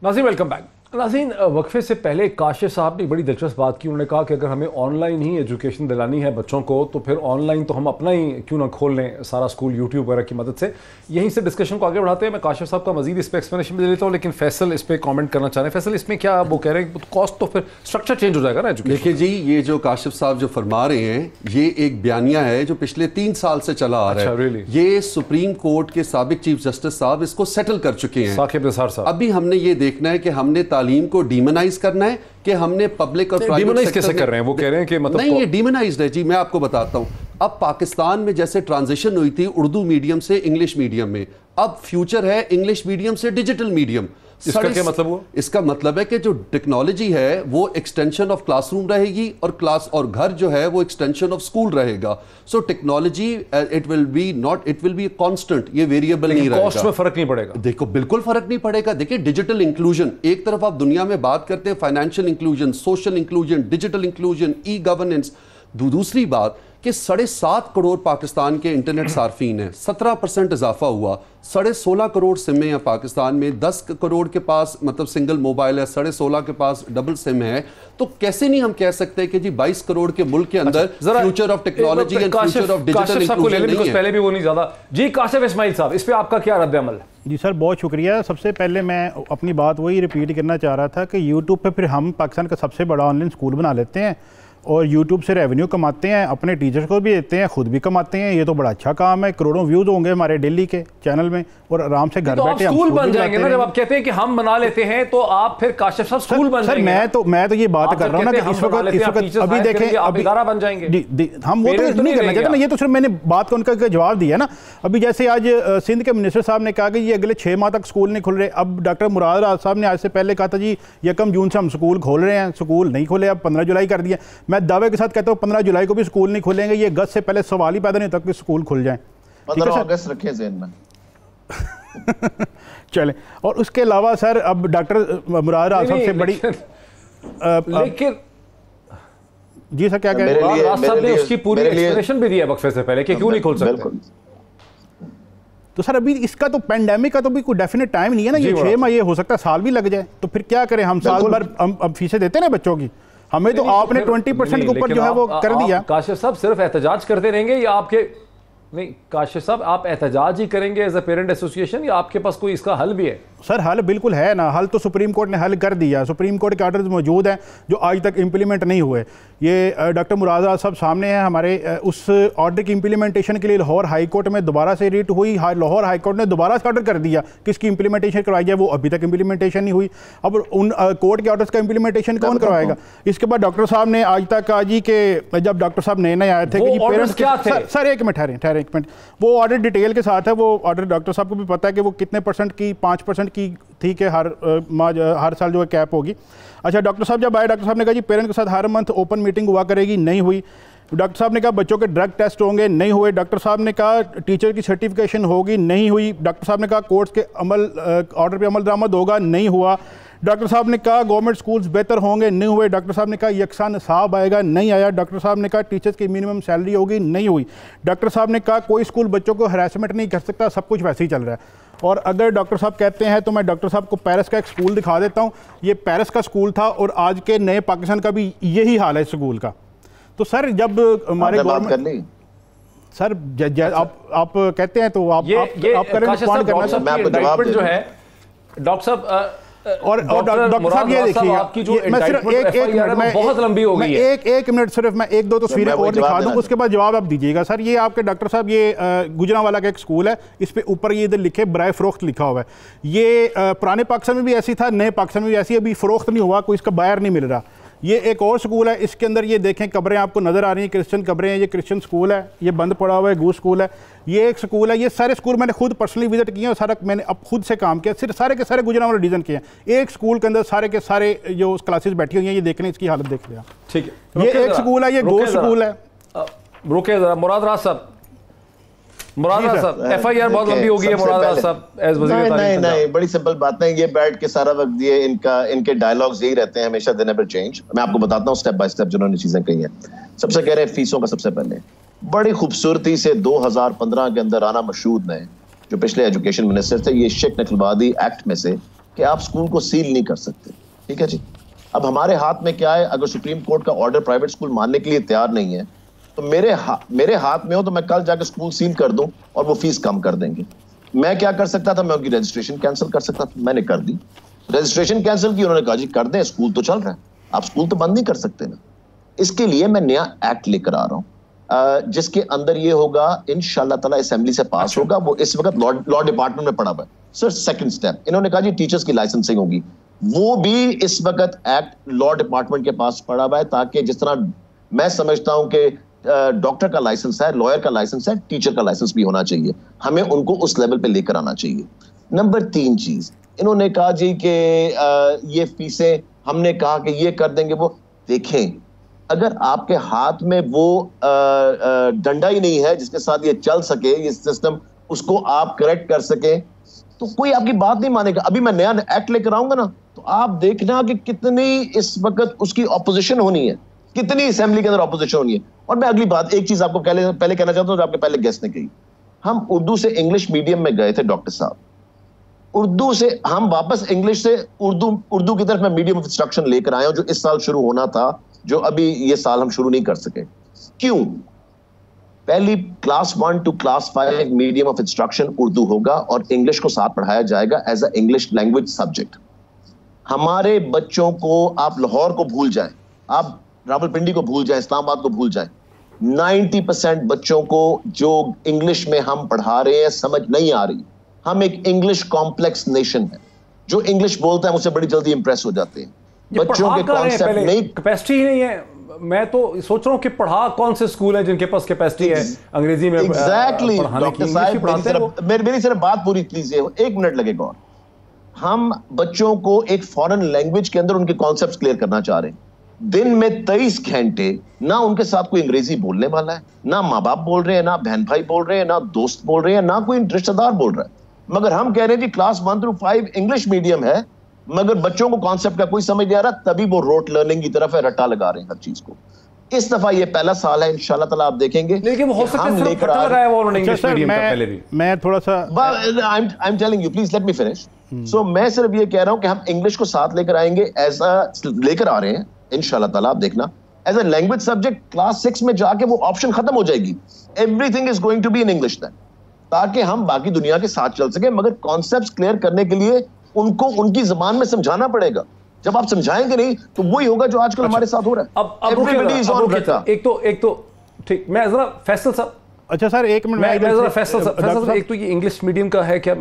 नाज़रीन वेलकम बैक। नाज़रीन वक्फे से पहले काशिफ साहब ने बड़ी दिलचस्प बात की। उन्होंने कहा कि अगर हमें ऑनलाइन ही एजुकेशन दिलानी है बच्चों को तो फिर ऑनलाइन तो हम अपना ही क्यों ना खोल लें सारा स्कूल यूट्यूब वगैरह की मदद से। यहीं से डिस्कशन को आगे बढ़ाते हैं। मैं काशिफ साहब का मजीद इस पर एक्सप्लेनेशन दे देता हूँ, लेकिन फैसल इस पर कॉमेंट करना चाह रहे हैं। फैसल इसमें क्या वो कह रहे हैं कॉस्ट तो फिर स्ट्रक्चर चेंज हो जाएगा ना एजुकेशन। देखिए जी, ये जो काशिफ साहब जो फरमा रहे हैं ये एक बयानिया है जो पिछले 3 साल से चला आ रहा है। ये सुप्रीम कोर्ट के साबिक चीफ जस्टिस साहब इसको सेटल कर चुके हैं, साकिब निसार साहब। अभी हमने ये देखना है कि हमने तालीम को डीमोनाइज करना है कि हमने पब्लिक और प्राइवेट सेक्टर कैसे कर रहे हैं। वो कह रहे हैं कि मतलब नहीं, ये डीमोनाइज्ड है जी। मैं आपको बताता हूं, अब पाकिस्तान में जैसे ट्रांजिशन हुई थी उर्दू मीडियम से इंग्लिश मीडियम में, अब फ्यूचर है इंग्लिश मीडियम से डिजिटल मीडियम। इसका क्या मतलब हुआ? इसका मतलब है कि जो टेक्नोलॉजी है वो एक्सटेंशन ऑफ क्लासरूम रहेगी और क्लास और घर जो है वो एक्सटेंशन ऑफ स्कूल रहेगा। So technology it will be constant, ये वेरिएबल नहीं रहेगा। कॉस्ट में फर्क नहीं पड़ेगा। देखो बिल्कुल फर्क नहीं पड़ेगा। देखिए डिजिटल इंक्लूजन, एक तरफ आप दुनिया में बात करते हैं financial inclusion, social inclusion, digital inclusion, e governance. दूसरी बात कि 7.5 करोड़ पाकिस्तान के इंटरनेट सार्फिन है, 17% इजाफा हुआ। 16.5 करोड़ सिमें हैं पाकिस्तान में, 10 करोड़ के पास मतलब सिंगल मोबाइल है, 16.5 के पास डबल सिम है। तो कैसे नहीं हम कह सकते कि जी 22 करोड़ के मुल्क के अंदर future of technology and future of digital inclusion नहीं है। पहले भी वो नहीं ज्यादा जी। काशिफ इस्माइल साहब, इस पे आपका क्या रद्द-ए-अमल है? जी सर बहुत शुक्रिया। सबसे पहले मैं अपनी बात वही रिपीट करना चाह रहा था कि यूट्यूब पे फिर हम पाकिस्तान का सबसे बड़ा ऑनलाइन स्कूल बना लेते हैं और यूट्यूब से रेवेन्यू कमाते हैं, अपने टीचर्स को भी देते हैं, खुद भी कमाते हैं। ये तो बड़ा अच्छा काम है, करोड़ों व्यूज़ होंगे हमारे डेली के चैनल में और आराम से घर तो बैठे स्कूल बन जाएंगे ना। जब आप कहते हैं कि हम बना लेते हैं तो आप फिर काशिफ साहब स्कूल बन जाएंगे। मैं तो ये बात कर रहा हूँ ना कि इस वक्त अभी देखें आप इदारा बन जाएंगे। हम वो तो नहीं करना चाहते ना, ये तो सिर्फ मैंने बात का उनका जवाब दिया ना। अभी जैसे आज सिंध के मिनिस्टर साहब ने कहा कि ये अगले 6 माह तक स्कूल नहीं खुल रहे। अब डॉक्टर मुराद राज साहब ने आज से पहले कहा था जी 1 जून से हम स्कूल खोल रहे हैं, स्कूल नहीं खोले, अब 15 जुलाई कर दिया। मैं दावे के साथ कहता हूँ 15 जुलाई को भी स्कूल नहीं खुलेंगे। ये अगस्त से पहले सवाल ही पैदा नहीं होता कि स्कूल खुल जाए। 15 अगस्त रखें ज़हन में। चलें। और उसके अलावा सर अब डॉक्टर मुराद राज साहब से बड़ी जी सर, क्या कह रहे हैं? राज साहब ने उसकी पूरी एक्सप्लेनेशन भी दी है वक्फे से पहले कि क्यों नहीं खोल सकते। तो सर अभी इसका तो पेंडेमिक का तो भी कोई डेफिनेट टाइम नहीं है ना, ये 6 माह, ये हो सकता है साल भी लग जाए, तो फिर क्या करें हम? साल भर हम फीसें देते ना बच्चों की, हमें तो आपने 20% के ऊपर जो है वो कर दिया। काशिफ साहब सिर्फ एहतजाज करते रहेंगे या आपके नहीं, काशिफ साहब आप एहतजाज ही करेंगे एज अ पेरेंट एसोसिएशन, या आपके पास कोई इसका हल भी है? सर हल बिल्कुल है ना, हल तो सुप्रीम कोर्ट ने हल कर दिया, सुप्रीम कोर्ट के ऑर्डर्स मौजूद हैं जो आज तक इम्प्लीमेंट नहीं हुए। ये डॉक्टर मुराद साहब सामने हैं हमारे, उस ऑर्डर की इम्प्लीमेंटेशन के लिए लाहौर हाई कोर्ट में दोबारा से रीट हुई, लाहौर हाई कोर्ट ने दोबारा से ऑर्डर कर दिया कि इसकी इम्प्लीमेंटेशन करवाई जाए, वो अभी तक इम्प्लीमेंटेशन नहीं हुई। अब उन कोर्ट के ऑर्डर्स का इम्प्लीमेंटेशन कौन करवाएगा? इसके बाद डॉक्टर साहब ने आज तक जी के जब डॉक्टर साहब नए आए थे कि पेरेंट्स क्या थे, सर एक मिनट ठहरे एक मिनट, वो ऑर्डर डिटेल के साथ है, वो ऑर्डर डॉक्टर साहब को भी पता है कि वो कितने % की 5% की थी कि हर साल जो है कैप होगी। अच्छा, डॉक्टर साहब जब आए, डॉक्टर साहब ने कहा जी पेरेंट के साथ हर मंथ ओपन मीटिंग हुआ करेगी, नहीं हुई। डॉक्टर साहब ने कहा बच्चों के ड्रग टेस्ट होंगे, नहीं हुए। डॉक्टर साहब ने कहा टीचर की सर्टिफिकेशन होगी, नहीं हुई। डॉक्टर साहब ने कहा कोर्ट्स के ऑर्डर पे अमल दरामद होगा, नहीं हुआ। डॉक्टर साहब ने कहा गवर्नमेंट स्कूल्स बेहतर होंगे, नहीं हुए। डॉक्टर साहब ने कहा यकसा निसाब आएगा, नहीं आया। डॉक्टर साहब ने कहा टीचर्स की मिनिमम सैलरी होगी, नहीं हुई। डॉक्टर साहब ने कहा कोई स्कूल बच्चों को हरासमेंट नहीं कर सकता, सब कुछ वैसे ही चल रहा है। और अगर डॉक्टर साहब कहते हैं तो मैं डॉक्टर साहब को पेरिस का एक स्कूल दिखा देता हूँ, ये पेरिस का स्कूल था और आज के नए पाकिस्तान का भी यही हाल है स्कूल का। तो सर जब हमारे गवर्नमेंट सर आप कहते हैं तो आप करें रिस्पॉन्ड करना जो है डॉक्टर साहब। और डॉक्टर साहब ये देखिए, आपकी जो मैं सिर्फ एक मिनट, बहुत लंबी हो गई है, एक मिनट सिर्फ मैं 1-2 तस्वीरें और दिखा दूं, उसके बाद जवाब आप दीजिएगा। सर ये आपके डॉक्टर साहब, ये गुजरांवाला का एक स्कूल है, इस पे ऊपर ये इधर लिखे बराए फरोख्त लिखा हुआ है। ये पुराने पाकिस्तान में भी ऐसी था, नए पाकिस्तान में भी ऐसी, अभी फरोख्त नहीं हुआ, कोई इसका बायर नहीं मिल रहा। ये एक और स्कूल है, इसके अंदर ये देखें कब्रें आपको नज़र आ रही हैं, क्रिश्चियन कब्रें हैं, ये क्रिश्चियन स्कूल है, ये बंद पड़ा हुआ है, गू स्कूल है। ये एक स्कूल है, ये सारे स्कूल मैंने खुद पर्सनली विजिट किए और सारा मैंने अब खुद से काम किया, सिर्फ सारे के सारे गुजरांवाला डिवीजन के हैं। एक स्कूल के अंदर सारे के सारे जो क्लासेस बैठी हुई हैं, ये देख लें, इसकी हालत देख लिया। ठीक है, ये एक स्कूल है, ये गो स्कूल है। रुके जरा, मुराद राज साहब, FIR बहुत लंबी हो गई है मुराद राज साहब एज वज़ीर तारीख। नहीं, बड़ी सिंपल बात नहीं, ये बैठ के सारा वक्त ये इनके डायलॉग्स यही रहते हैं हमेशा, दे नेवर चेंज। मैं आपको बताता हूँ स्टेप बाय स्टेप जिन्होंने चीजें कही हैं। सबसे कह रहे हैं फीसों का, सबसे पहले बड़ी खूबसूरती से 2015 के अंदर राना मशहूद ने, जो पिछले एजुकेशन मिनिस्टर थे, ये शेख नकलवादी एक्ट में से कि आप स्कूल को सील नहीं कर सकते। ठीक है जी, अब हमारे हाथ में क्या है, अगर सुप्रीम कोर्ट का ऑर्डर प्राइवेट स्कूल मानने के लिए तैयार नहीं है तो मेरे हाथ में हो तो मैं कल जाकर स्कूल सील कर दूं और वो फीस कम कर देंगे। मैं क्या कर सकता था, मैं उनकी रजिस्ट्रेशन कैंसिल कर सकता था, मैंने कर दी। रजिस्ट्रेशन कैंसिल की, उन्होंने कहा जी कर दें, स्कूल तो चल रहा है, आप स्कूल तो बंद नहीं कर सकते ना। इसके लिए मैं नया एक्ट लेकर आ रहा हूं जिसके अंदर ये होगा, इंशाल्लाह ताला असेंबली से पास होगा, वो इस वक्त लॉ डिपार्टमेंट में पड़ा हुआ है। सर सेकंड स्टेप, इन्होंने कहा जी टीचर्स की लाइसेंसिंग होगी, वो भी इस वक्त एक्ट लॉ डिपार्टमेंट के पास पड़ा हुआ है, ताकि जिस तरह मैं समझता हूं कि डॉक्टर का लाइसेंस है, लॉयर का लाइसेंस है, टीचर का लाइसेंस भी होना चाहिए, हमें उनको उस लेवल पे लेकर आना चाहिए। नंबर 3 चीज, इन्होंने कहा जी कि ये फीसें, हमने कहा कि ये कर देंगे, वो देखें, अगर आपके हाथ में वो डंडा ही नहीं है जिसके साथ ये चल सके, ये सिस्टम, उसको आप करेक्ट कर सके, तो कोई आपकी बात नहीं मानेगा। अभी मैं नया एक्ट लेकर आऊंगा ना, तो आप देखना कि कितनी इस वक्त उसकी ऑपोजिशन होनी है, कितनी असेंबली के अंदर ऑपोजिशन होनी है। और मैं अगली बात, एक चीज आपको पहले कहना चाहता हूं, जो आपके पहले गेस्ट ने कही, हम उर्दू से इंग्लिश मीडियम में गए थे डॉक्टर साहब, उर्दू से हम वापस इंग्लिश से उर्दू की तरफ मैं मीडियम ऑफ इंस्ट्रक्शन लेकर आया हूं, जो इस साल शुरू होना था, जो अभी ये साल हम शुरू नहीं कर सके। क्यों? पहली class 1 to class 5 medium of instruction Urdu होगा और इंग्लिश को साथ पढ़ाया जाएगा as a English language subject. हमारे बच्चों को, आप लाहौर को भूल जाएं, आप रावलपिंडी को भूल जाएं, इस्लामाबाद को भूल जाएं, 90% बच्चों को जो इंग्लिश में हम पढ़ा रहे हैं समझ नहीं आ रही। हम एक इंग्लिश कॉम्प्लेक्स नेशन है, जो इंग्लिश बोलता है मुझसे बड़ी जल्दी इंप्रेस हो जाते हैं। बच्चों के कॉन्सेप्ट नहीं, कैपेसिटी नहीं है। मैं तो सोच रहा हूं कि पढ़ा कौन से स्कूल है जिनके पास कैपेसिटी है अंग्रेजी में एग्जैक्टली। डॉक्टर साहब मेरी सिर्फ बात पूरी प्लीज, 1 मिनट लगेगा। और हम बच्चों को एक फॉरेन लैंग्वेज के अंदर उनके कॉन्सेप्ट क्लियर करना चाह रहे हैं। दिन में 23 घंटे ना उनके साथ कोई अंग्रेजी बोलने वाला है, ना माँ बाप बोल रहे हैं, ना बहन भाई बोल रहे हैं, ना दोस्त बोल रहे हैं, ना कोई रिश्तेदार बोल रहा है। मगर हम कह रहे हैं जी क्लास 1 to 5 इंग्लिश मीडियम है, मगर बच्चों को कॉन्सेप्ट का कोई समझ नहीं आ रहा, तभी वो रोट लर्निंग की तरफ है, रट्टा लगा रहे हैं हर चीज को। इस दफा ये पहला साल है, इंशाल्लाह ताला आप देखेंगे। लेकिन हो सकता है लेकर आ रहा है वो इंग्लिश मीडियम का पहले भी। मैं थोड़ा सा I am telling you, please let me finish. So मैं सिर्फ ये कह रहा हूं कि हम इंग्लिश को साथ लेकर आएंगे, ऐसा लेकर आ रहे हैं इंशाल्लाह ताला, आप देखना as a language subject class 6 में जाके वो ऑप्शन खत्म हो जाएगी। Everything is going to be in English then, ताकि हम बाकी दुनिया के साथ चल सके। मगर कॉन्सेप्ट्स क्लियर करने के लिए उनको उनकी जबान में समझाना पड़ेगा। जब आप समझाएंगे नहीं तो वही होगा जो आजकल हमारे साथ हो रहा है। अब एक तो ठीक, मैं जरा फैसल साहब, अच्छा सर एक मिनट, मैं जरा फैसल साहब, एक तो ये इंग्लिश मीडियम का है क्या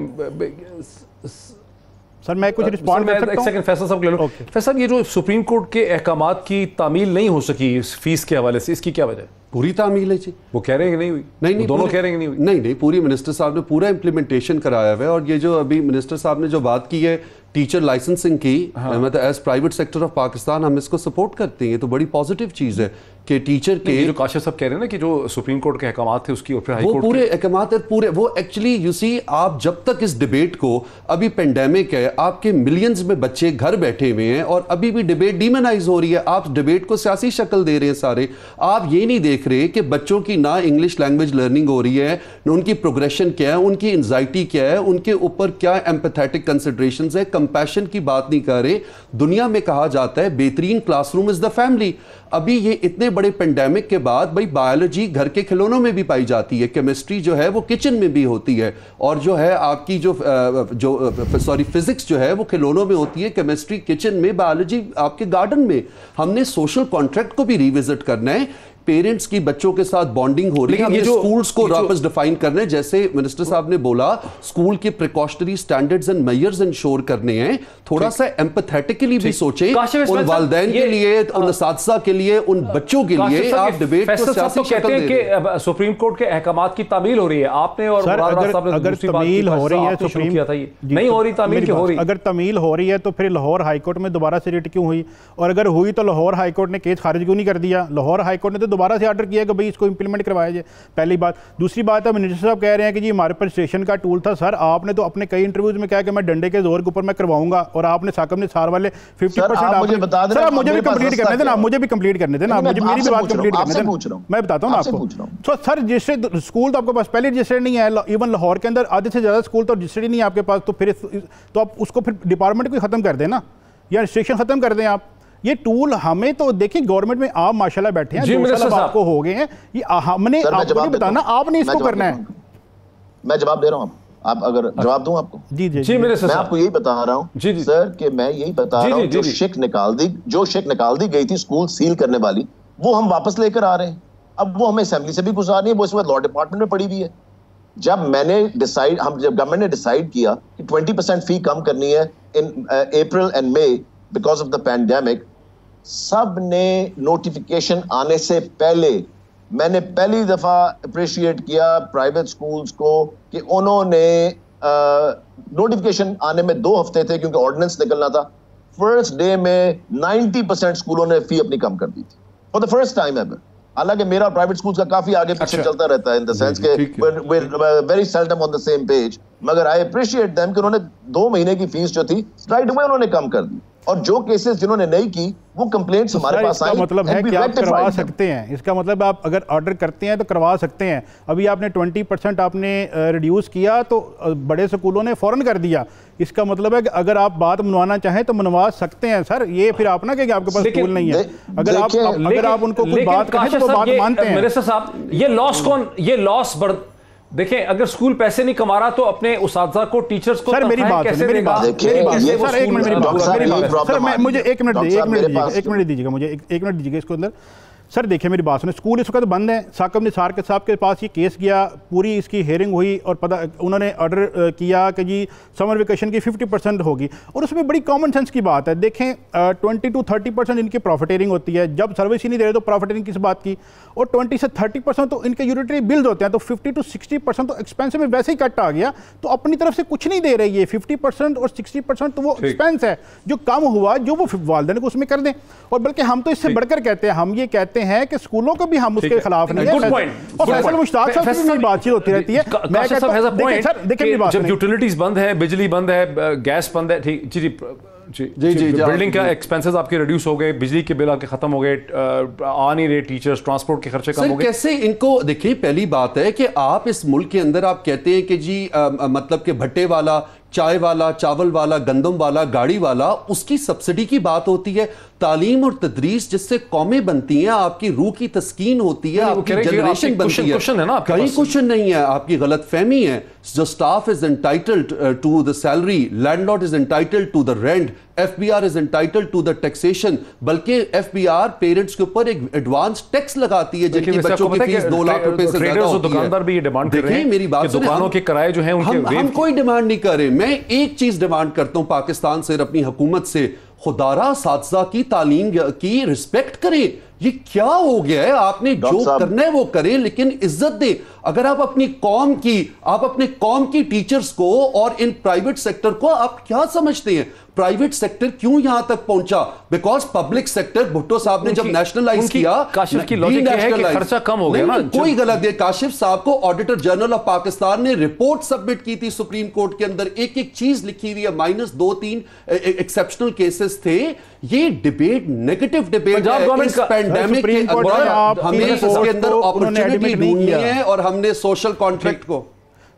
सर, मैं कुछ रिस्पॉन्ड कर सकता हूं? एक सेकंड फैसल साहब ले लो। फैसल साहब, ये जो सुप्रीम कोर्ट के अहकामात की तामील नहीं हो सकी इस फीस के हवाले से, इसकी क्या वजह है? पूरी तामील है जी। वो कह रहे हैं कि नहीं हुई? नहीं, दोनों कह रहे हैं कि नहीं हुई। नहीं, पूरी मिनिस्टर साहब ने पूरा इंप्लीमेंटेशन कराया हुआ है। और ये जो अभी मिनिस्टर साहब ने जो बात की है टीचर लाइसेंसिंग की, मतलब as private sector of Pakistan हम इसको सपोर्ट करते हैं, तो बड़ी पॉजिटिव चीज़ है कि टीचर के जो काशिफ साहब कह रहे हैं ना कि जो सुप्रीम कोर्ट के अहकामात थे उसकी और फिर हाई वो कोर्ट पूरे अहकामात है पूरे, वो एक्चुअली यू सी, आप जब तक इस डिबेट को, अभी पेंडेमिक है, आपके मिलियंस में बच्चे घर बैठे हुए हैं और अभी भी डिबेट डीमोनाइज हो रही है। आप डिबेट को सियासी शक्ल दे रहे हैं सारे, आप ये नहीं देख रहे कि बच्चों की ना इंग्लिश लैंग्वेज लर्निंग हो रही है, ना उनकी प्रोग्रेशन क्या है, उनकी एंजाइटी क्या है, उनके ऊपर क्या एम्पैथेटिक कंसिडरेशंस है, कंपैशन की बात नहीं कर रहे। दुनिया में कहा जाता है बेहतरीन क्लासरूम इज द फैमिली। अभी ये इतने बड़े पेंडेमिक के बाद भाई बायोलॉजी घर के खिलौनों में भी पाई जाती है, केमिस्ट्री जो है वो किचन में भी होती है, और जो है आपकी जो फिजिक्स जो है वो खिलौनों में होती है, केमिस्ट्री किचन में, बायोलॉजी आपके गार्डन में। हमने सोशल कॉन्ट्रैक्ट को भी रिविजिट करना है, पेरेंट्स की बच्चों के साथ बॉन्डिंग हो रही है, ये जो स्कूल्स को वापस डिफाइन करने, जैसे मिनिस्टर साहब ने बोला स्कूल के precautionary standards and measures ensure करने हैं। थोड़ा सा एम्पैथेटिकली भी सोचें, उन वालिदैन के लिए, उन असातिज़ा के लिए, उन बच्चों के लिए। आप डिबेट को सियासी शक्ल दे रहे हैं। सुप्रीम कोर्ट के अहकामात की तामील हो रही है, आपने और अगर तमील हो रही है, सुप्रीम किया था, ये नहीं हो रही तामील, हो रही, अगर तमील हो रही है तो फिर लाहौर हाईकोर्ट में दोबारा से रिट क्यों हुई? और अगर हुई तो लाहौर हाईकोर्ट ने केस खारिज क्यों नहीं कर दिया? लाहौर हाईकोर्ट ने तो दोबारा से ऑर्डर किया कि भाई इसको इंप्लीमेंट करवाया जाए, पहली बात। दूसरी बात है, मिनिस्टर साहब कह रहे हैं कि जी हमारे पास स्टेशन का टूल था। सर आपने तो अपने कई इंटरव्यूज में कहा कि मैं डंडे के जोर के ऊपर मैं करवाऊंगा, और आपने साकब ने सार वाले 50%। सर मुझे भी कंप्लीट करने देना, मुझे भी कंप्लीट करने देना, मुझे मेरी भी बात कंप्लीट करने देना, मैं बताता हूँ ना आपको। तो सर रजिस्टर्ड स्कूल तो आपके पास पहले रजिस्टर्ड नहीं है, इवन लाहौर के अंदर आधे से ज्यादा स्कूल तो रजिस्टर्ड ही नहीं है आपके पास, तो फिर तो आप उसको फिर डिपार्टमेंट को खत्म कर देना या रिस्ट्रिक्शन खत्म कर दें आप। ये टूल हमें तो देखिए, गवर्नमेंट में आप माशाल्लाह बैठे हैं, 2 साल आपको हो गए हैं, ये हमने आपको नहीं बताना, आपने इसको करना है। मैं जवाब दे रहा हूं, आप अगर जवाब दूं आपको? जी जी जी, मैं आपको यही बता रहा हूं सर कि मैं यही बता रहा हूं, जो शेक निकाल दी गई थी स्कूल सील करने वाली, वो हम वापस लेकर आ रहे हैं। अब वो हमें असेंबली से भी गुजारनी है, वो इस वक्त लॉ डिपार्टमेंट में पड़ी हुई है। जब गवर्नमेंट ने डिसाइड किया कि 20% फी कम करनी है in April and May because of the pandemic, सब ने नोटिफिकेशन आने से पहले, मैंने पहली दफा अप्रिशिएट किया प्राइवेट स्कूल्स को कि उन्होंने नोटिफिकेशन आने में 2 हफ्ते थे क्योंकि ऑर्डिनेंस निकलना था, फर्स्ट डे में 90% स्कूलों ने फी अपनी कम कर दी थी for the first time ever. हालांकि मेरा प्राइवेट स्कूल्स का काफी आगे पीछे चलता रहता है इन द सेंस के very seldom on the same page, मगर आई अप्रिशिएट देम कि उन्होंने 2 महीने की फीस जो थी राइट अवे उन्होंने कम कर दी, और जो केसेस जिन्होंने नहीं की वो कंप्लेंट्स हमारे पास आई। मतलब है कि आप करवा सकते हैं, इसका मतलब आप अगर ऑर्डर करते हैं तो करवा सकते हैं। अभी आपने 20% आपने रिड्यूस किया तो बड़े स्कूलों ने फौरन कर दिया, इसका मतलब है कि अगर आप बात मनवाना चाहें तो मनवा सकते हैं सर। ये फिर आप ना कि आपके पास टूल नहीं है, अगर आप उनको कोई बात कहें तो वो बात मानते हैं। मिनिस्टर साहब, ये लॉस देखें, अगर स्कूल पैसे नहीं कमा रहा तो अपने उस्ताद को, टीचर्स को, सर मेरी बात सर एक मिनट मुझे एक मिनट दीजिएगा मुझे एक मिनट दीजिएगा इसको अंदर। सर देखिए मेरी बात सुने, स्कूल इस वक्त बंद है, साकब निसार के साहब के पास ये केस गया, पूरी इसकी हेयरिंग हुई और पता उन्होंने ऑर्डर किया कि जी समर वेकेशन की 50% होगी, और उसमें बड़ी कॉमन सेंस की बात है। देखें 20 to 30% इनकी प्रॉफिटेरिंग होती है, जब सर्विस ही नहीं दे रहे तो प्रॉफिटेरिंग किस बात की, और 20 से 30% तो इनके यूनिटरी बिल्स होते हैं, तो 50 to 60% तो एक्सपेंस में वैसे ही कट आ गया, तो अपनी तरफ से कुछ नहीं दे रही है। 50% और 60% तो वो एक्सपेंस है जो कम हुआ, जो वो वालिदैन को उसमें कर दें। और बल्कि हम तो इससे बढ़कर कहते हैं, हम ये कहते हैं कि स्कूलों को भी हम उसके खिलाफ नहीं है। और फैसल मुश्ताक साहब से भी बातचीत होती रहती है। मैं कहता हूं देखिए जब यूटिलिटीज बंद है, बिजली बंद है, गैस बंद है, ठीक जी जी जी जी, बिल्डिंग का एक्सपेंसेस आपके रिड्यूस हो गए, बिजली के बिल आपके खत्म हो गए, आ नहीं रहे टीचर्स, ट्रांसपोर्ट के खर्चे कम हो गए। कैसे इनको देखिए, पहली बात है कि आप इस मुल्क के अंदर आप कहते हैं कि जी मतलब कि भट्टे वाला, चाय वाला, चावल वाला, गंदम वाला, गाड़ी वाला, उसकी सब्सिडी की बात होती है। तालीम और तदरीस जिससे कौमें बनती हैं, आपकी रूह की तस्कीन होती है, आपकी जनरेशन बनती है। कहीं क्वेश्चन नहीं है, आपकी गलत फहमी है। जो staff is entitled to the salary, landlord is entitled to the rent, FBR is entitled to the taxation. बल्कि FBR पेरेंट्स के ऊपर एक एडवांस टैक्स लगाती है जिनके बच्चों की फीस 2 लाख रुपए से ज्यादा होती है। दुकानदार भी ये डिमांड कर रहे हैं, मेरी बात सुनिए, दुकानों के किराए जो हैं उनके हम कोई डिमांड नहीं कर रहे। मैं एक चीज डिमांड करता हूं पाकिस्तान से, अपनी हुकूमत से, खुदारा साथसा की तालीम की रिस्पेक्ट करें। ये क्या हो गया है? आपने जो करना है वो करें, लेकिन इज्जत दें। अगर आप अपनी कौम की टीचर्स को और इन प्राइवेट सेक्टर को आप क्या समझते हैं? प्राइवेट सेक्टर क्यों यहां तक पहुंचा? बिकॉज पब्लिक सेक्टर, भुट्टो साहब ने जब नेशनलाइज किया, काशिफ की लॉजिक है कि खर्चा कम हो गया ना। कोई गलत है। काशिफ साहब को ऑडिटर जनरल ऑफ पाकिस्तान ने रिपोर्ट सबमिट की थी सुप्रीम कोर्ट के अंदर, एक एक चीज लिखी हुई है, -2-3 एक्सेप्शनल केसेस थे। ये डिबेट नेगेटिव डिबेट है। इस पैंडेमिक के अंदर हमें इसके अंदर अपॉर्चुनिटी ढूंढनी है और हमने सोशल कॉन्ट्रैक्ट को।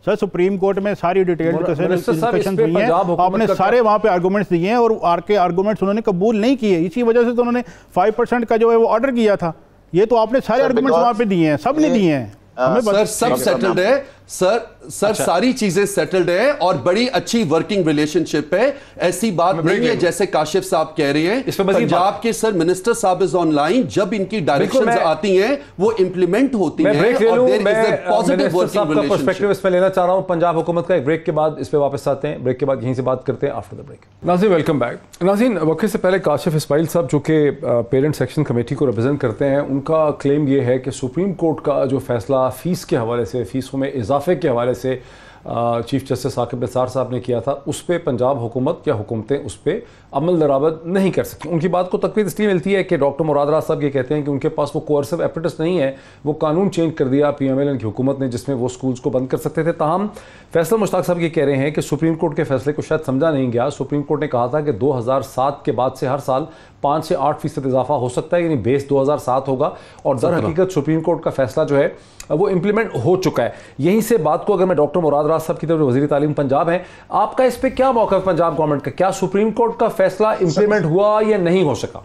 सर सुप्रीम कोर्ट में सारी डिटेल्ड डिस्कशन हुई है, आपने सारे वहां पे आर्गुमेंट्स दिए हैं और आर के आर्गुमेंट्स उन्होंने कबूल नहीं किए। इसी वजह से तो उन्होंने 5% का जो है वो ऑर्डर किया था। ये तो आपने सारे आर्गुमेंट्स वहां पे दिए हैं, सब ने दिए हैं। सर सब सेटल्ड है सर। अच्छा। सारी चीजें सेटल्ड है और बड़ी अच्छी वर्किंग रिलेशनशिप है। ऐसी बात नहीं है जैसे काशिफ साहब कह रहे हैं। पंजाब के सर मिनिस्टर साहब इज ऑनलाइन, जब इनकी डायरेक्शंस आती हैं वो इंप्लीमेंट होती हैं और there is a positive working relationship. Perspective इसमें लेना चाह रहा हूं पंजाब हुकूमत का। एक ब्रेक के बाद इस पे वापस आते हैं, ब्रेक के बाद यहीं से बात करते हैं आफ्टर द ब्रेक। नाज़रीन वेलकम बैक। नाज़रीन वक्त से पहले काशिफ इस्माइल साहब जो कि पेरेंट सेक्शन कमेटी को रिप्रेजेंट करते हैं, उनका क्लेम ये है कि सुप्रीम कोर्ट का जो फैसला फीस के हवाले से, फीसों में इजाफे के हवाले से चीफ जस्टिस साकिब निसार साहब ने किया था, उस पर पंजाब हुकूमत या हुकूमतें उस पर अमल दरामद नहीं कर सकती। उनकी बात को तकवीत इसलिए मिलती है कि डॉक्टर मुराद राज साहब ये कहते हैं कि उनके पास वो कोअर्सिव एपरेटस नहीं है। वो कानून चेंज कर दिया PMLN की हुकूमत ने जिसमें वो स्कूल्स को बंद कर सकते थे। ताहम फैसल मुश्ताक साहब ये कह रहे हैं कि सुप्रीम कोर्ट के फैसले को शायद समझा नहीं गया। सुप्रीम कोर्ट ने कहा था कि 2007 के बाद से हर साल 5 से 8% इजाफा हो सकता है, यानी बेस 2007 होगा और दर हकीकत सुप्रीम कोर्ट का फैसला जो है वो इम्प्लीमेंट हो चुका है। यहीं से बात को अगर मैं डॉक्टर मुराद राज साहब की तरफ वज़ीर तालीम पंजाब हैं, आपका इस पर क्या मौक़िफ़ पंजाब गवर्नमेंट का? क्या सुप्रीम कोर्ट का फैसला इम्प्लीमेंट हुआ या नहीं हो सका?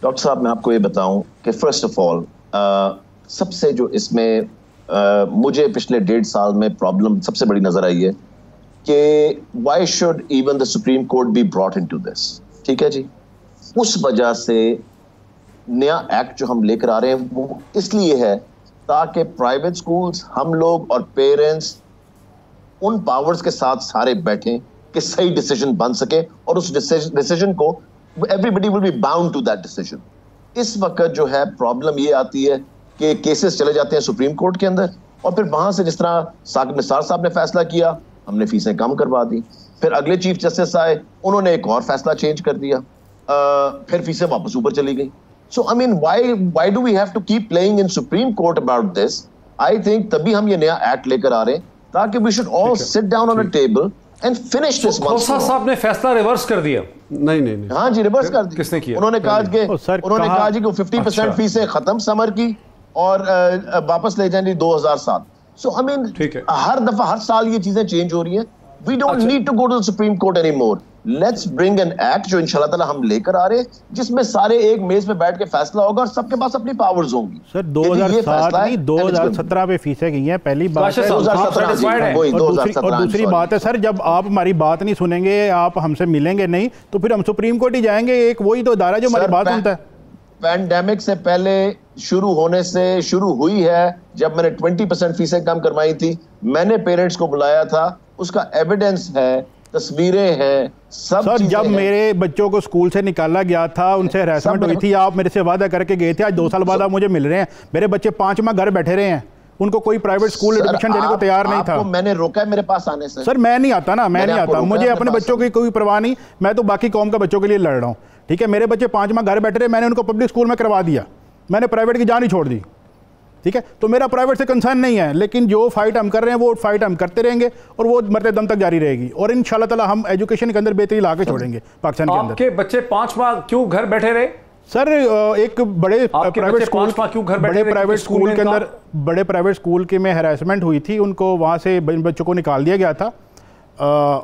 डॉक्टर साहब मैं आपको ये बताऊं कि फर्स्ट ऑफ ऑल सबसे जो इसमें मुझे पिछले 1.5 साल में प्रॉब्लम सबसे बड़ी नजर आई है कि why should even the supreme court be brought into this. ठीक है जी, उस वजह से नया एक्ट जो हम लेकर आ रहे हैं वो इसलिए है ताकि प्राइवेट स्कूल्स, हम लोग और पेरेंट्स उन पावर्स के साथ सारे बैठें कि सही डिसीजन बन सके और उस डिसीजन को everybody will be bound to that decision. इस वक्त जो है प्रॉब्लम ये आती है कि केसेस चले जाते हैं सुप्रीम कोर्ट के अंदर और फिर वहां से जिस तरह साकिब निसार साहब ने फैसला किया, हमने फीसें कम करवा दी, फिर अगले चीफ जस्टिस आए, उन्होंने एक और फैसला चेंज कर दिया, फिर फीसें वापस ऊपर चली गई। So I mean, why do we have to keep playing in Supreme Court about this? I think तभी हम ये नया एक्ट लेकर आ रहे हैं ताकि we should all sit down on a table and finish this once. खोसा साहब ने फैसला रिवर्स कर दिया। नहीं। हाँ जी, रिवर्स कर दिया। किसने किया? उन्होंने कहा कि 50% फीसें खत्म समर की और वापस ले जाएंगे 2007। So I mean, हर दफा हर साल ये चीजें चेंज हो रही हैं। We don't need to go to the Supreme Court anymore. Let's bring an act जो इंशाल्लाह ताला हम लेकर आ रहे हैं जिसमें सारे एक मेज पे बैठ के फैसला होगा और सबके पास अपनी पावर्स होंगी। सर 2007 नहीं 2017 पे फीसें गई हैं, पहली बात है। और दूसरी बात है सर, जब आप हमारी बात नहीं सुनेंगे, आप हमसे मिलेंगे नहीं, तो फिर हम सुप्रीम कोर्ट ही जाएंगे। एक वही तो इदारा जो हमारी बात सुनता है। पैंडेमिक से पहले शुरू हुई है जब मैंने 20% फीसें कम करवाई थी, मैंने पेरेंट्स को बुलाया था, उसका एविडेंस है, तस्वीरें हैं, सब सर जब मेरे बच्चों को स्कूल से निकाला गया था, उनसे हैरेसमेंट हुई थी, आप मेरे से वादा करके गए थे, आज 2 साल बाद आप मुझे मिल रहे हैं। मेरे बच्चे 5 माह घर बैठे रहे हैं, उनको कोई प्राइवेट स्कूल एडमिशन देने को तैयार नहीं था। मैंने रोका है मेरे पास आने से। सर मैं नहीं आता ना, मैं नहीं आता, मुझे अपने बच्चों की कोई परवाह नहीं, मैं तो बाकी कौम के बच्चों के लिए लड़ रहा हूँ। ठीक है, मेरे बच्चे 5 माह घर बैठे रहे, मैंने उनको पब्लिक स्कूल में करवा दिया, मैंने प्राइवेट की जान ही छोड़ दी। ठीक है, तो मेरा प्राइवेट से कंसर्न नहीं है, लेकिन जो फाइट हम कर रहे हैं वो फाइट हम करते रहेंगे और वो मरते दम तक जारी रहेगी, और इंशाल्लाह ताला हम एजुकेशन के अंदर बेहतरी ला के छोड़ेंगे पाकिस्तान के अंदर। आपके बच्चे 5 माह क्यों घर बैठे रहे सर? एक बड़े प्राइवेट स्कूल बड़े प्राइवेट स्कूल के में हैरेसमेंट हुई थी, उनको वहाँ से बच्चों को निकाल दिया गया था,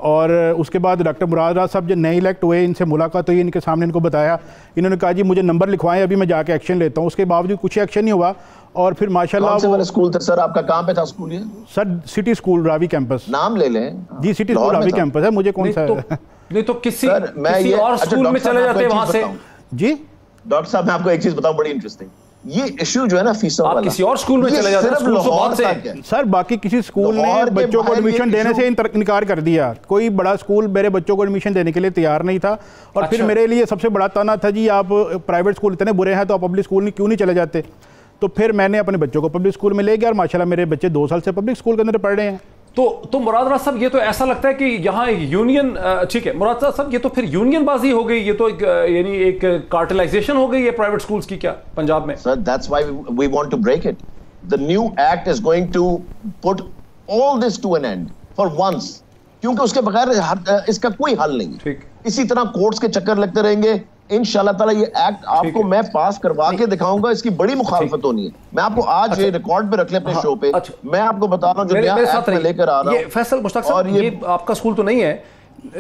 और उसके बाद डॉक्टर मुराद राज साहब जो नए इलेक्ट हुए, इनसे मुलाकात हुई, इनके सामने इनको बताया, इन्होंने कहा जी मुझे नंबर लिखवाएं, अभी मैं जाके एक्शन लेता हूँ। उसके बावजूद कुछ एक्शन नहीं हुआ, और फिर माशाल्लाह वो स्कूल था सर आपका, कहाँ पे था स्कूल ये? Sir city school Ravi campus. नाम ले लें जी, सिटी स्कूल रावी कैंपस है, मुझे कौन सा नहीं तो किसी और स्कूल में चले जाते वहां से। जी डॉक्टर साहब मैं आपको एक चीज बताऊं बड़ी इंटरेस्टिंग, ये इशू जो है ना फीसों वाला, किसी और स्कूल में चले जाते हैं, स्कूल तो बहुत से सर, बाकी किसी स्कूल ने बच्चों को एडमिशन देने से इनकार कर दिया, कोई बड़ा स्कूल मेरे बच्चों को एडमिशन देने के लिए तैयार नहीं था, और फिर मेरे लिए सबसे बड़ा ताना था जी आप प्राइवेट स्कूल इतने बुरे हैं तो आप पब्लिक स्कूल क्यों नहीं चले जाते। तो फिर मैंने अपने बच्चों को पब्लिक स्कूल में ले गया, और माशाल्लाह मेरे बच्चे 2 साल से पब्लिक स्कूल के अंदर पढ़ रहे हैं। तो मुराद राज साहब, ये तो ऐसा लगता है कि यहाँ यूनियन, ठीक है मुराद साहब, ये तो फिर यूनियन बाजी हो गई, ये तो यानी एक कार्टेलाइजेशन हो गई है प्राइवेट स्कूल्स की क्या पंजाब में? Sir that's why we want to break it. The new act is going to put all this to an end for once, क्योंकि उसके बगैर इसका कोई हल नहीं है। इसी तरह कोर्ट्स के चक्कर लगते रहेंगे, इंशाल्लाह ताला ये एक्ट आपको मैं पास करवा के दिखाऊंगा, इसकी बड़ी मुखालफत होनी है। मैं आपको आज ये रिकॉर्ड पे रख ले अपने शो पे, मैं आपको बता रहा हूं जो नया एक्ट मैं लेकर आ रहा हूं। फैसल मुश्ताक साहब, ये आपका स्कूल तो नहीं है,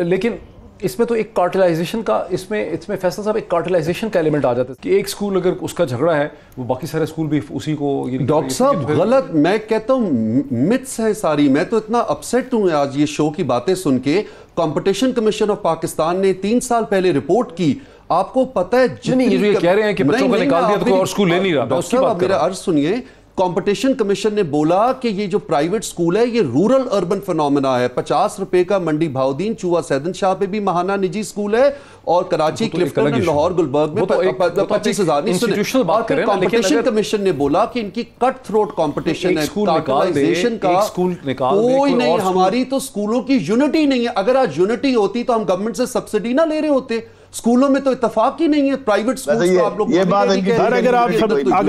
लेकिन इसमें तो एक कार्टेलाइजेशन का, इसमें फैसल साहब एक कार्टेलाइजेशन का एलिमेंट आ जाता है कि एक स्कूल अगर उसका झगड़ा है वो बाकी सारे स्कूल भी उसी को। डॉक्टर साहब गलत, मैं कहता हूँ मिथ्स है सारी। मैं तो इतना अपसेट हूँ आज ये शो की बातें सुन के। कंपटीशन कमिशन ऑफ पाकिस्तान ने 3 साल पहले रिपोर्ट की, आपको पता है नहीं, ये कह रहे हैं कि बच्चों को निकाल दिया तो कोई और स्कूल ले नहीं रहा। डॉक्टर साहब मेरा अर्ज सुनिए, कंपटीशन कमीशन ने बोला कि ये जो प्राइवेट स्कूल है ये रूरल अर्बन फिनोमेना है। 50 रुपए का मंडी भाउदीन चूहा सैदन शाह पे भी महाना निजी स्कूल है, और कराची क्लिफ्टन में लाहौर गुलबर्ग में 25,000। कंपटीशन कमीशन ने बोला कि इनकी कट थ्रोट कंपटीशन है, कार्टेलाइजेशन का कोई नहीं। हमारी तो स्कूलों की यूनिटी नहीं है। अगर आज यूनिटी होती तो हम गवर्नमेंट से सब्सिडी ना ले रहे होते। स्कूलों में तो इत्तेफाक ही नहीं है। प्राइवेट स्कूल आप लोग ये बात अगर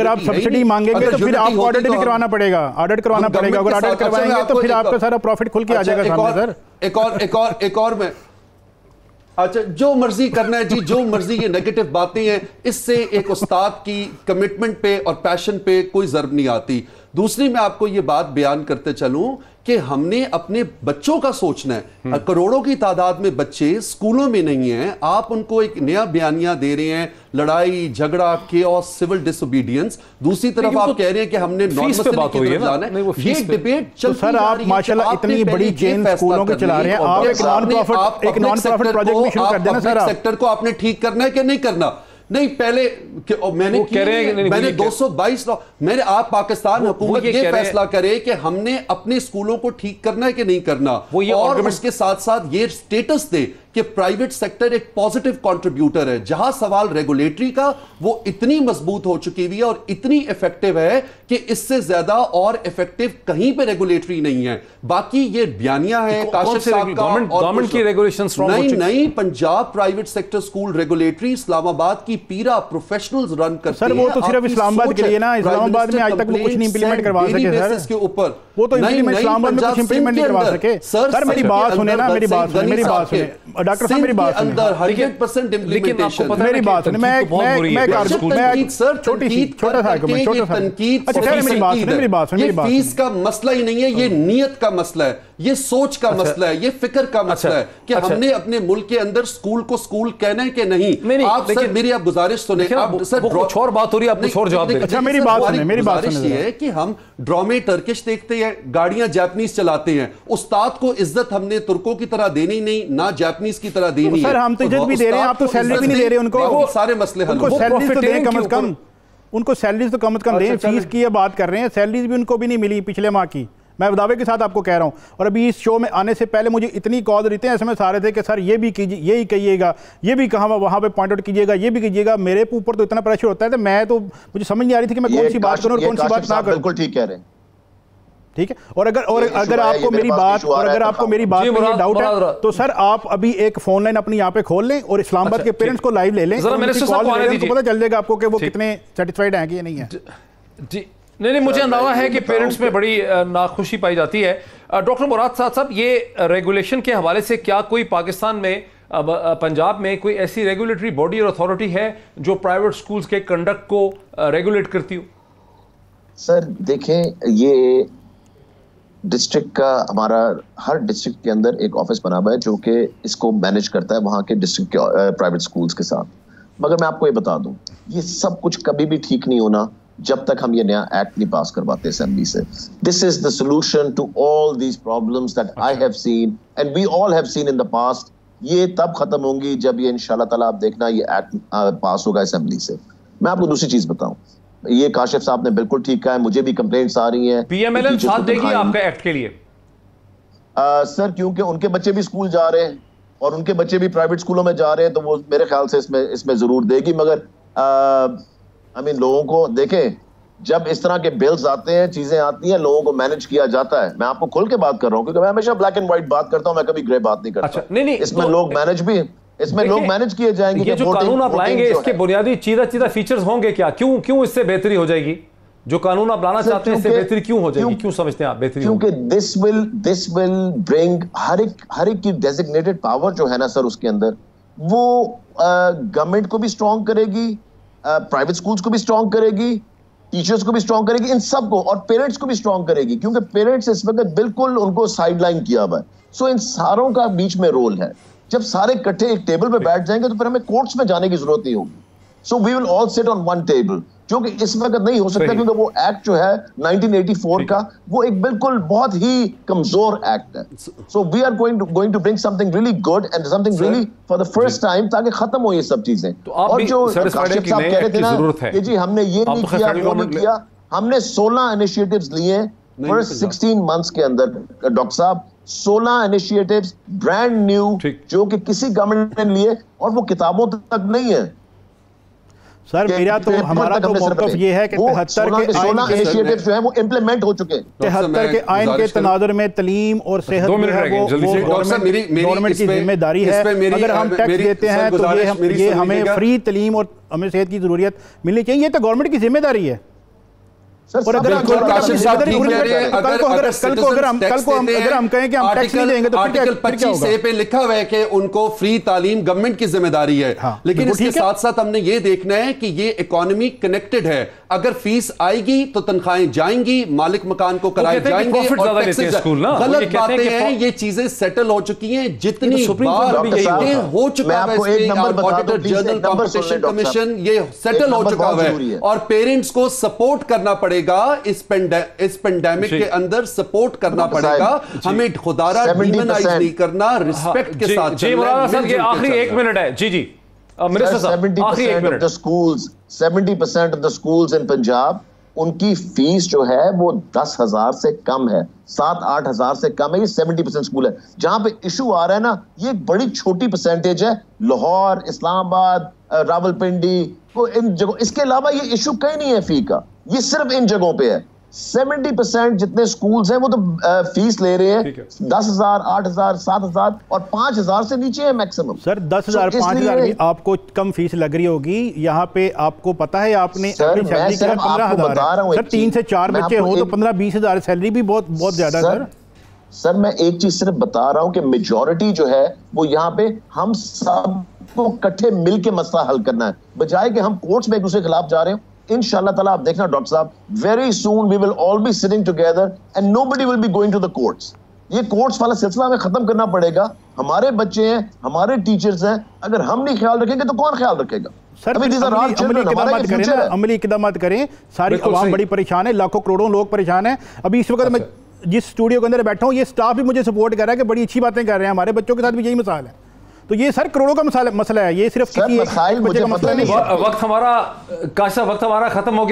आप सब्सिडी मांगेंगे तो फिर आपको ऑडिट भी करवाना पड़ेगा, ऑडिट करवाना पड़ेगा। अगर ऑडिट करवाएंगे तो फिर आपका सारा प्रॉफिट खुल के आ जाएगा सामने। सर एक और मैं, अच्छा जो मर्जी करना है जी, जो मर्जी, ये नेगेटिव बातें हैं, इससे एक उस्ताद की कमिटमेंट पे और पैशन पे कोई ज़र्ब नहीं आती। दूसरी मैं आपको ये बात बयान करते चलूं कि हमने अपने बच्चों का सोचना है। करोड़ों की तादाद में बच्चे स्कूलों में नहीं हैं, आप उनको एक नया बयानिया दे रहे हैं, लड़ाई झगड़ा केओस सिविल डिसोबीडियंस। दूसरी तरफ आप कह रहे हैं कि हमने फीस पे बात हुई है ना, ये डिबेट चल। सर आप माशाल्लाह इतनी बड़ी चेन स्कूलों के चला रहे हैं, आप एक नॉन प्रॉफिट प्रोजेक्ट भी शुरू कर देना सर। सेक्टर को आपने ठीक करना है कि नहीं करना? नहीं पहले मैंने कह रहे हैं मैंने 222 मैंने आप पाकिस्तान हुकूमत ये फैसला करे कि हमने अपने स्कूलों को ठीक करना है कि नहीं करना, और उसके साथ साथ ये स्टेटस दे कि प्राइवेट सेक्टर एक पॉजिटिव कंट्रीब्यूटर है। जहां सवाल रेगुलेटरी का, वो इतनी मजबूत हो चुकी हुई है और इतनी इफेक्टिव है कि इससे ज्यादा और इफेक्टिव कहीं पे रेगुलेटरी नहीं है। बाकी ये बयानिया है काशिफ साहब का, गवर्नमेंट की रेगुलेशन नहीं Punjab private sector school regulatory Islamabad की पीरा प्रोफेशनल्स रन करते हैं। सर वो तो सिर्फ इस्लामाबाद के लिए ना, इस्लामाबाद में आज तक वो कुछ नहीं इंप्लीमेंट करवा सके सर। इसके ऊपर वो तो इस्लामाबाद में कुछ इंप्लीमेंट नहीं करवा सके। सर मेरी बात सुने ना, मेरी बात सुने डॉक्टर साहब, मेरी बात सुने। 100% इम्प्लीमेंटेशन। मेरी बात सुने, मैं छोटा सा मेरी बात सुने। फीस का मसला ही नहीं है, ये नीयत का मसला है, ये सोच का मसला है, ये फिक्र का मसला है कि हमने अपने मुल्क के अंदर स्कूल को स्कूल कहना है कि नहीं। आप सर मेरी आप गुजारिश सुने, सर कुछ और बात हो रही है, आप कुछ और जवाब दे। अच्छा मेरी बात सुने, मेरी बात सुने। ये है कि हम ड्रामे टर्किश देखते हैं, गाड़ियां जापानीज चलाते हैं। उस्ताद को इज्जत हमने तुर्कों की तरह देनी नहीं, ना जापानीज की तरह देनी है। सर हम तो इज्जत भी दे रहे हैं, आप तो सैलरी भी नहीं दे रहे उनको। सारे मसले हल, उनको सैलरी तो दें कम से कम, उनको सैलरी तो कम से कम दें। फीस की बात कर रहे हैं, सैलरीज भी उनको भी नहीं मिली पिछले माह की, मैं दावे के साथ आपको कह रहा हूं। और अभी इस शो में आने से पहले मुझे इतनी कॉल इतने एसएमएस आ रहे थे कि सर ये भी कीजिए, ये ही कहिएगा, ये भी कहाँ वहाँ पे पॉइंट आउट कीजिएगा, ये भी कीजिएगा। मेरे ऊपर तो इतना प्रेशर होता है तो मैं तो मुझे समझ नहीं आ रही थी कि मैं कौन सी बात करूँ और कौन सी बात ना करूँ। बिल्कुल ठीक कह रहे हैं, ठीक है। और अगर आपको मेरी बात में डाउट है तो सर आप अभी एक फोन लाइन अपनी यहाँ पे खोल लें और इस्लामाबाद के पेरेंट्स को लाइव ले लें, पता चल जाएगा आपको कि वो कितने सेटिस्फाइड हैं कि नहीं है। जी नहीं, मुझे अंदाजा है कि पेरेंट्स में बड़ी नाखुशी पाई जाती है। डॉक्टर मुराद साहब, ये रेगुलेशन के हवाले से क्या कोई पाकिस्तान में पंजाब में कोई ऐसी रेगुलेटरी बॉडी और अथॉरिटी है जो प्राइवेट स्कूल्स के कंडक्ट को रेगुलेट करती हो? सर देखें, ये डिस्ट्रिक्ट का हमारा हर डिस्ट्रिक्ट के अंदर एक ऑफिस बना हुआ है जो कि इसको मैनेज करता है वहाँ के डिस्ट्रिक्ट के प्राइवेट स्कूल्स के साथ। मगर मैं आपको ये बता दूं, ये सब कुछ कभी भी ठीक नहीं होना जब तक हम ये नया एक्ट नहीं पास करवाते असेंबली से। This is the solution to all these problems that I have seen and we all have seen in the past. ये तब खत्म होंगी जब ये इंशाल्लाह ताला आप देखना ये एक्ट पास होगा असेंबली से। मैं आपको दूसरी चीज बताऊं, ये काशिफ साहब ने बिल्कुल ठीक कहा है, मुझे भी कंप्लेंट्स आ रही हैं। पीएमएलएन साथ देगी आपका एक्ट के लिए? सर क्योंकि उनके बच्चे भी स्कूल जा रहे हैं और उनके बच्चे भी प्राइवेट स्कूलों में जा रहे हैं, तो वो मेरे ख्याल से इसमें जरूर देगी। मगर आई मीन लोगों को देखें, जब इस तरह के बिल्स आते हैं, चीजें आती हैं, लोगों को मैनेज किया जाता है। मैं आपको खुल के बात कर रहा हूँ क्योंकि मैं हमेशा ब्लैक एंड व्हाइट बात करता हूँ, मैं कभी ग्रे बात नहीं करता। अच्छा, नहीं, इसमें लोग मैनेज भी, इसमें लोग मैनेज किए जाएंगे। ये जो कानून आप लाएंगे इसके बुनियादी चीजा फीचर्स होंगे क्या? क्यों इससे बेहतरी हो जाएगी? जो कानून आप लाना चाहते हैं इससे बेहतरी क्यों हो जाएगी? क्यों समझते हैं आप बेहतरी? क्योंकि दिस विल ब्रिंग हर एक की डेजिग्नेटेड पावर जो है ना सर, उसके अंदर वो गवर्नमेंट को भी स्ट्रॉन्ग करेगी, प्राइवेट स्कूल्स को भी स्ट्रॉन्ग करेगी, टीचर्स को भी स्ट्रॉन्ग करेगी, इन सबको, और पेरेंट्स को भी स्ट्रॉन्ग करेगी क्योंकि पेरेंट्स इस वक्त बिल्कुल उनको साइडलाइन किया हुआ है। सो इन सारों का बीच में रोल है। जब सारे इकट्ठे एक टेबल पे बैठ जाएंगे तो फिर हमें कोर्ट्स में जाने की जरूरत नहीं होगी। So we will all sit on one table, जो कि इस वक्त नहीं हो सकता क्योंकि वो एक्ट जो है 1984 का, वो एक बिल्कुल बहुत ही कमजोर एक्ट है। So we are going to bring something really good and something really for the first time, ताकि खत्म हो ये सब चीजें। और जो काशिफ साहब कह रहे थे ना कि जी हमने ये नहीं किया, वो नहीं किया, हमने 16 इनिशिएटिव्स लिए फर्स्ट 16 मंथ्स के अंदर डॉक्टर साहब। 16 इनिशिएटिव्स ब्रांड न्यू जो कि किसी गवर्नमेंट ने लिए, और वो किताबों तक नहीं है सर। मेरा तो हमारा तो मौक़िफ़ ये है कि 73 के आइन इनिशिएटिव्स जो है वो इंप्लीमेंट हो चुके हैं। 73 के आइन के तनाजुर में तालीम और सेहत जो है वो गवर्नमेंट की जिम्मेदारी है। अगर हम टैक्स देते हैं तो ये हमें फ्री तालीम और हमें सेहत की जरूरियत मिलनी चाहिए, ये तो गवर्नमेंट की जिम्मेदारी है। और अगर हम कहें कि हम टैक्स नहीं देंगे तो आर्टिकल 25A पे लिखा हुआ है कि उनको फ्री तालीम गवर्नमेंट की जिम्मेदारी है। लेकिन इसके साथ साथ हमने ये देखना है कि ये इकोनॉमी कनेक्टेड है। अगर फीस आएगी तो तनख्वाहें जाएंगी, मालिक मकान को कराए जाएंगे और टैक्सेस। गलत बातें हैं, ये चीजें सेटल हो चुकी हैं। जितनी बार हो चुका है ऑडिटर जनरल कॉम्पिटिशन कमीशन, ये सेटल हो चुका है और पेरेंट्स को सपोर्ट करना पड़ेगा। इस पेंडेमिक के अंदर सपोर्ट करना पड़ेगा। हमें खुदारा डिमोनाइज नहीं करना, रिस्पेक्ट के साथ। जी मौलाना सर, ये आखिरी 1 मिनट है। जी 70% of the schools in Punjab, उनकी फीस जो है वो 10,000 से कम है, 7-8 हजार से कम है। ये 70% स्कूल है। जहां पे इशू आ रहा है ना, ये एक बड़ी छोटी परसेंटेज है। लाहौर, इस्लामाबाद, रावलपिंडी, इन जगहों, इसके अलावा ये इशू कहीं नहीं है फी का, ये सिर्फ इन जगहों पे है। 70% जितने स्कूल्स हैं वो तो फीस ले रहे हैं 10,000, 8,000, 7,000 और 5,000 से नीचे है मैक्सिमम। सर 10,000, 5,000 भी आपको कम फीस लग रही होगी। यहाँ पे आपको पता है आपने अपनी सैलरी 15,000 सर, 3 से 4 बच्चे हो तो 15-20 हजार सैलरी भी बहुत ज्यादा है सर। मैं एक चीज सिर्फ बता रहा हूँ कि मेजॉरिटी जो है वो यहाँ पे हम सब को इकट्ठे मिलकर मसला हल करना है, बजाय कि हम कोर्ट्स में एक दूसरे के खिलाफ जा रहे हैं। इंशाल्लाह ताला आप देखना डॉक्टर साहब, very soon we will all be sitting together and nobody will be going to the courts. ये कोर्ट्स वाला सिलसिला हमें खत्म करना पड़ेगा। हमारे बच्चे हैं, हमारे टीचर्स हैं, अगर हम नहीं ख्याल रखेंगे तो कौन ख्याल रखेगा? सर अमली इकदाम करें। सारी आवाम बड़ी परेशान है, लाखों करोड़ों लोग परेशान है। अभी इस वक्त मैं जिस स्टूडियो के अंदर बैठा हूँ, ये स्टाफ भी मुझे सपोर्ट कर रहा है कि बड़ी अच्छी बातें कर रहे हैं, हमारे बच्चों के साथ भी यही मिसाल है। तो ये सर करोड़ों का मसला है, ये सिर्फ किसी एक बच्चे का मसला नहीं है। वक्त हमारा काशा वक्त हमारा खत्म हो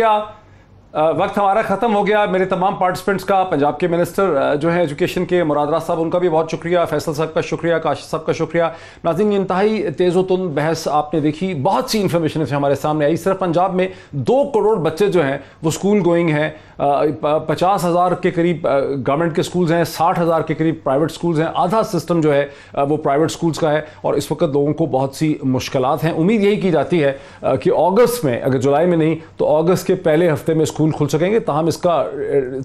गया। मेरे तमाम पार्टिसिपेंट्स का, पंजाब के मिनिस्टर जो है एजुकेशन के मुराद राज साहब, उनका भी बहुत शुक्रिया, फैसल साहब का शुक्रिया, काशिफ साहब का शुक्रिया। नाज़रीन, इंतहाई तेज़ व तुंद बहस आपने देखी, बहुत सी इन्फॉर्मेशन हमारे सामने आई। सिर्फ पंजाब में 2 करोड़ बच्चे जो हैं वो स्कूल गोइंग हैं, 50,000 के करीब गवर्नमेंट के स्कूल्स हैं, 60,000 के करीब प्राइवेट स्कूल्स हैं। आधा सिस्टम जो है वो प्राइवेट स्कूल्स का है और इस वक्त लोगों को बहुत सी मुश्किलात हैं। उम्मीद यही की जाती है कि अगस्त में, अगर जुलाई में नहीं तो अगस्त के पहले हफ्ते में स्कूल स्कूल खुल सकेंगे। ताहम इसका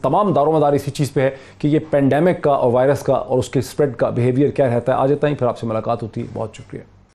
तमाम दारोमदार इसी चीज़ पे है कि ये पेंडेमिक का और वायरस का और उसके स्प्रेड का बिहेवियर क्या रहता है। आज इतना ही, फिर आपसे मुलाकात होती है। बहुत शुक्रिया।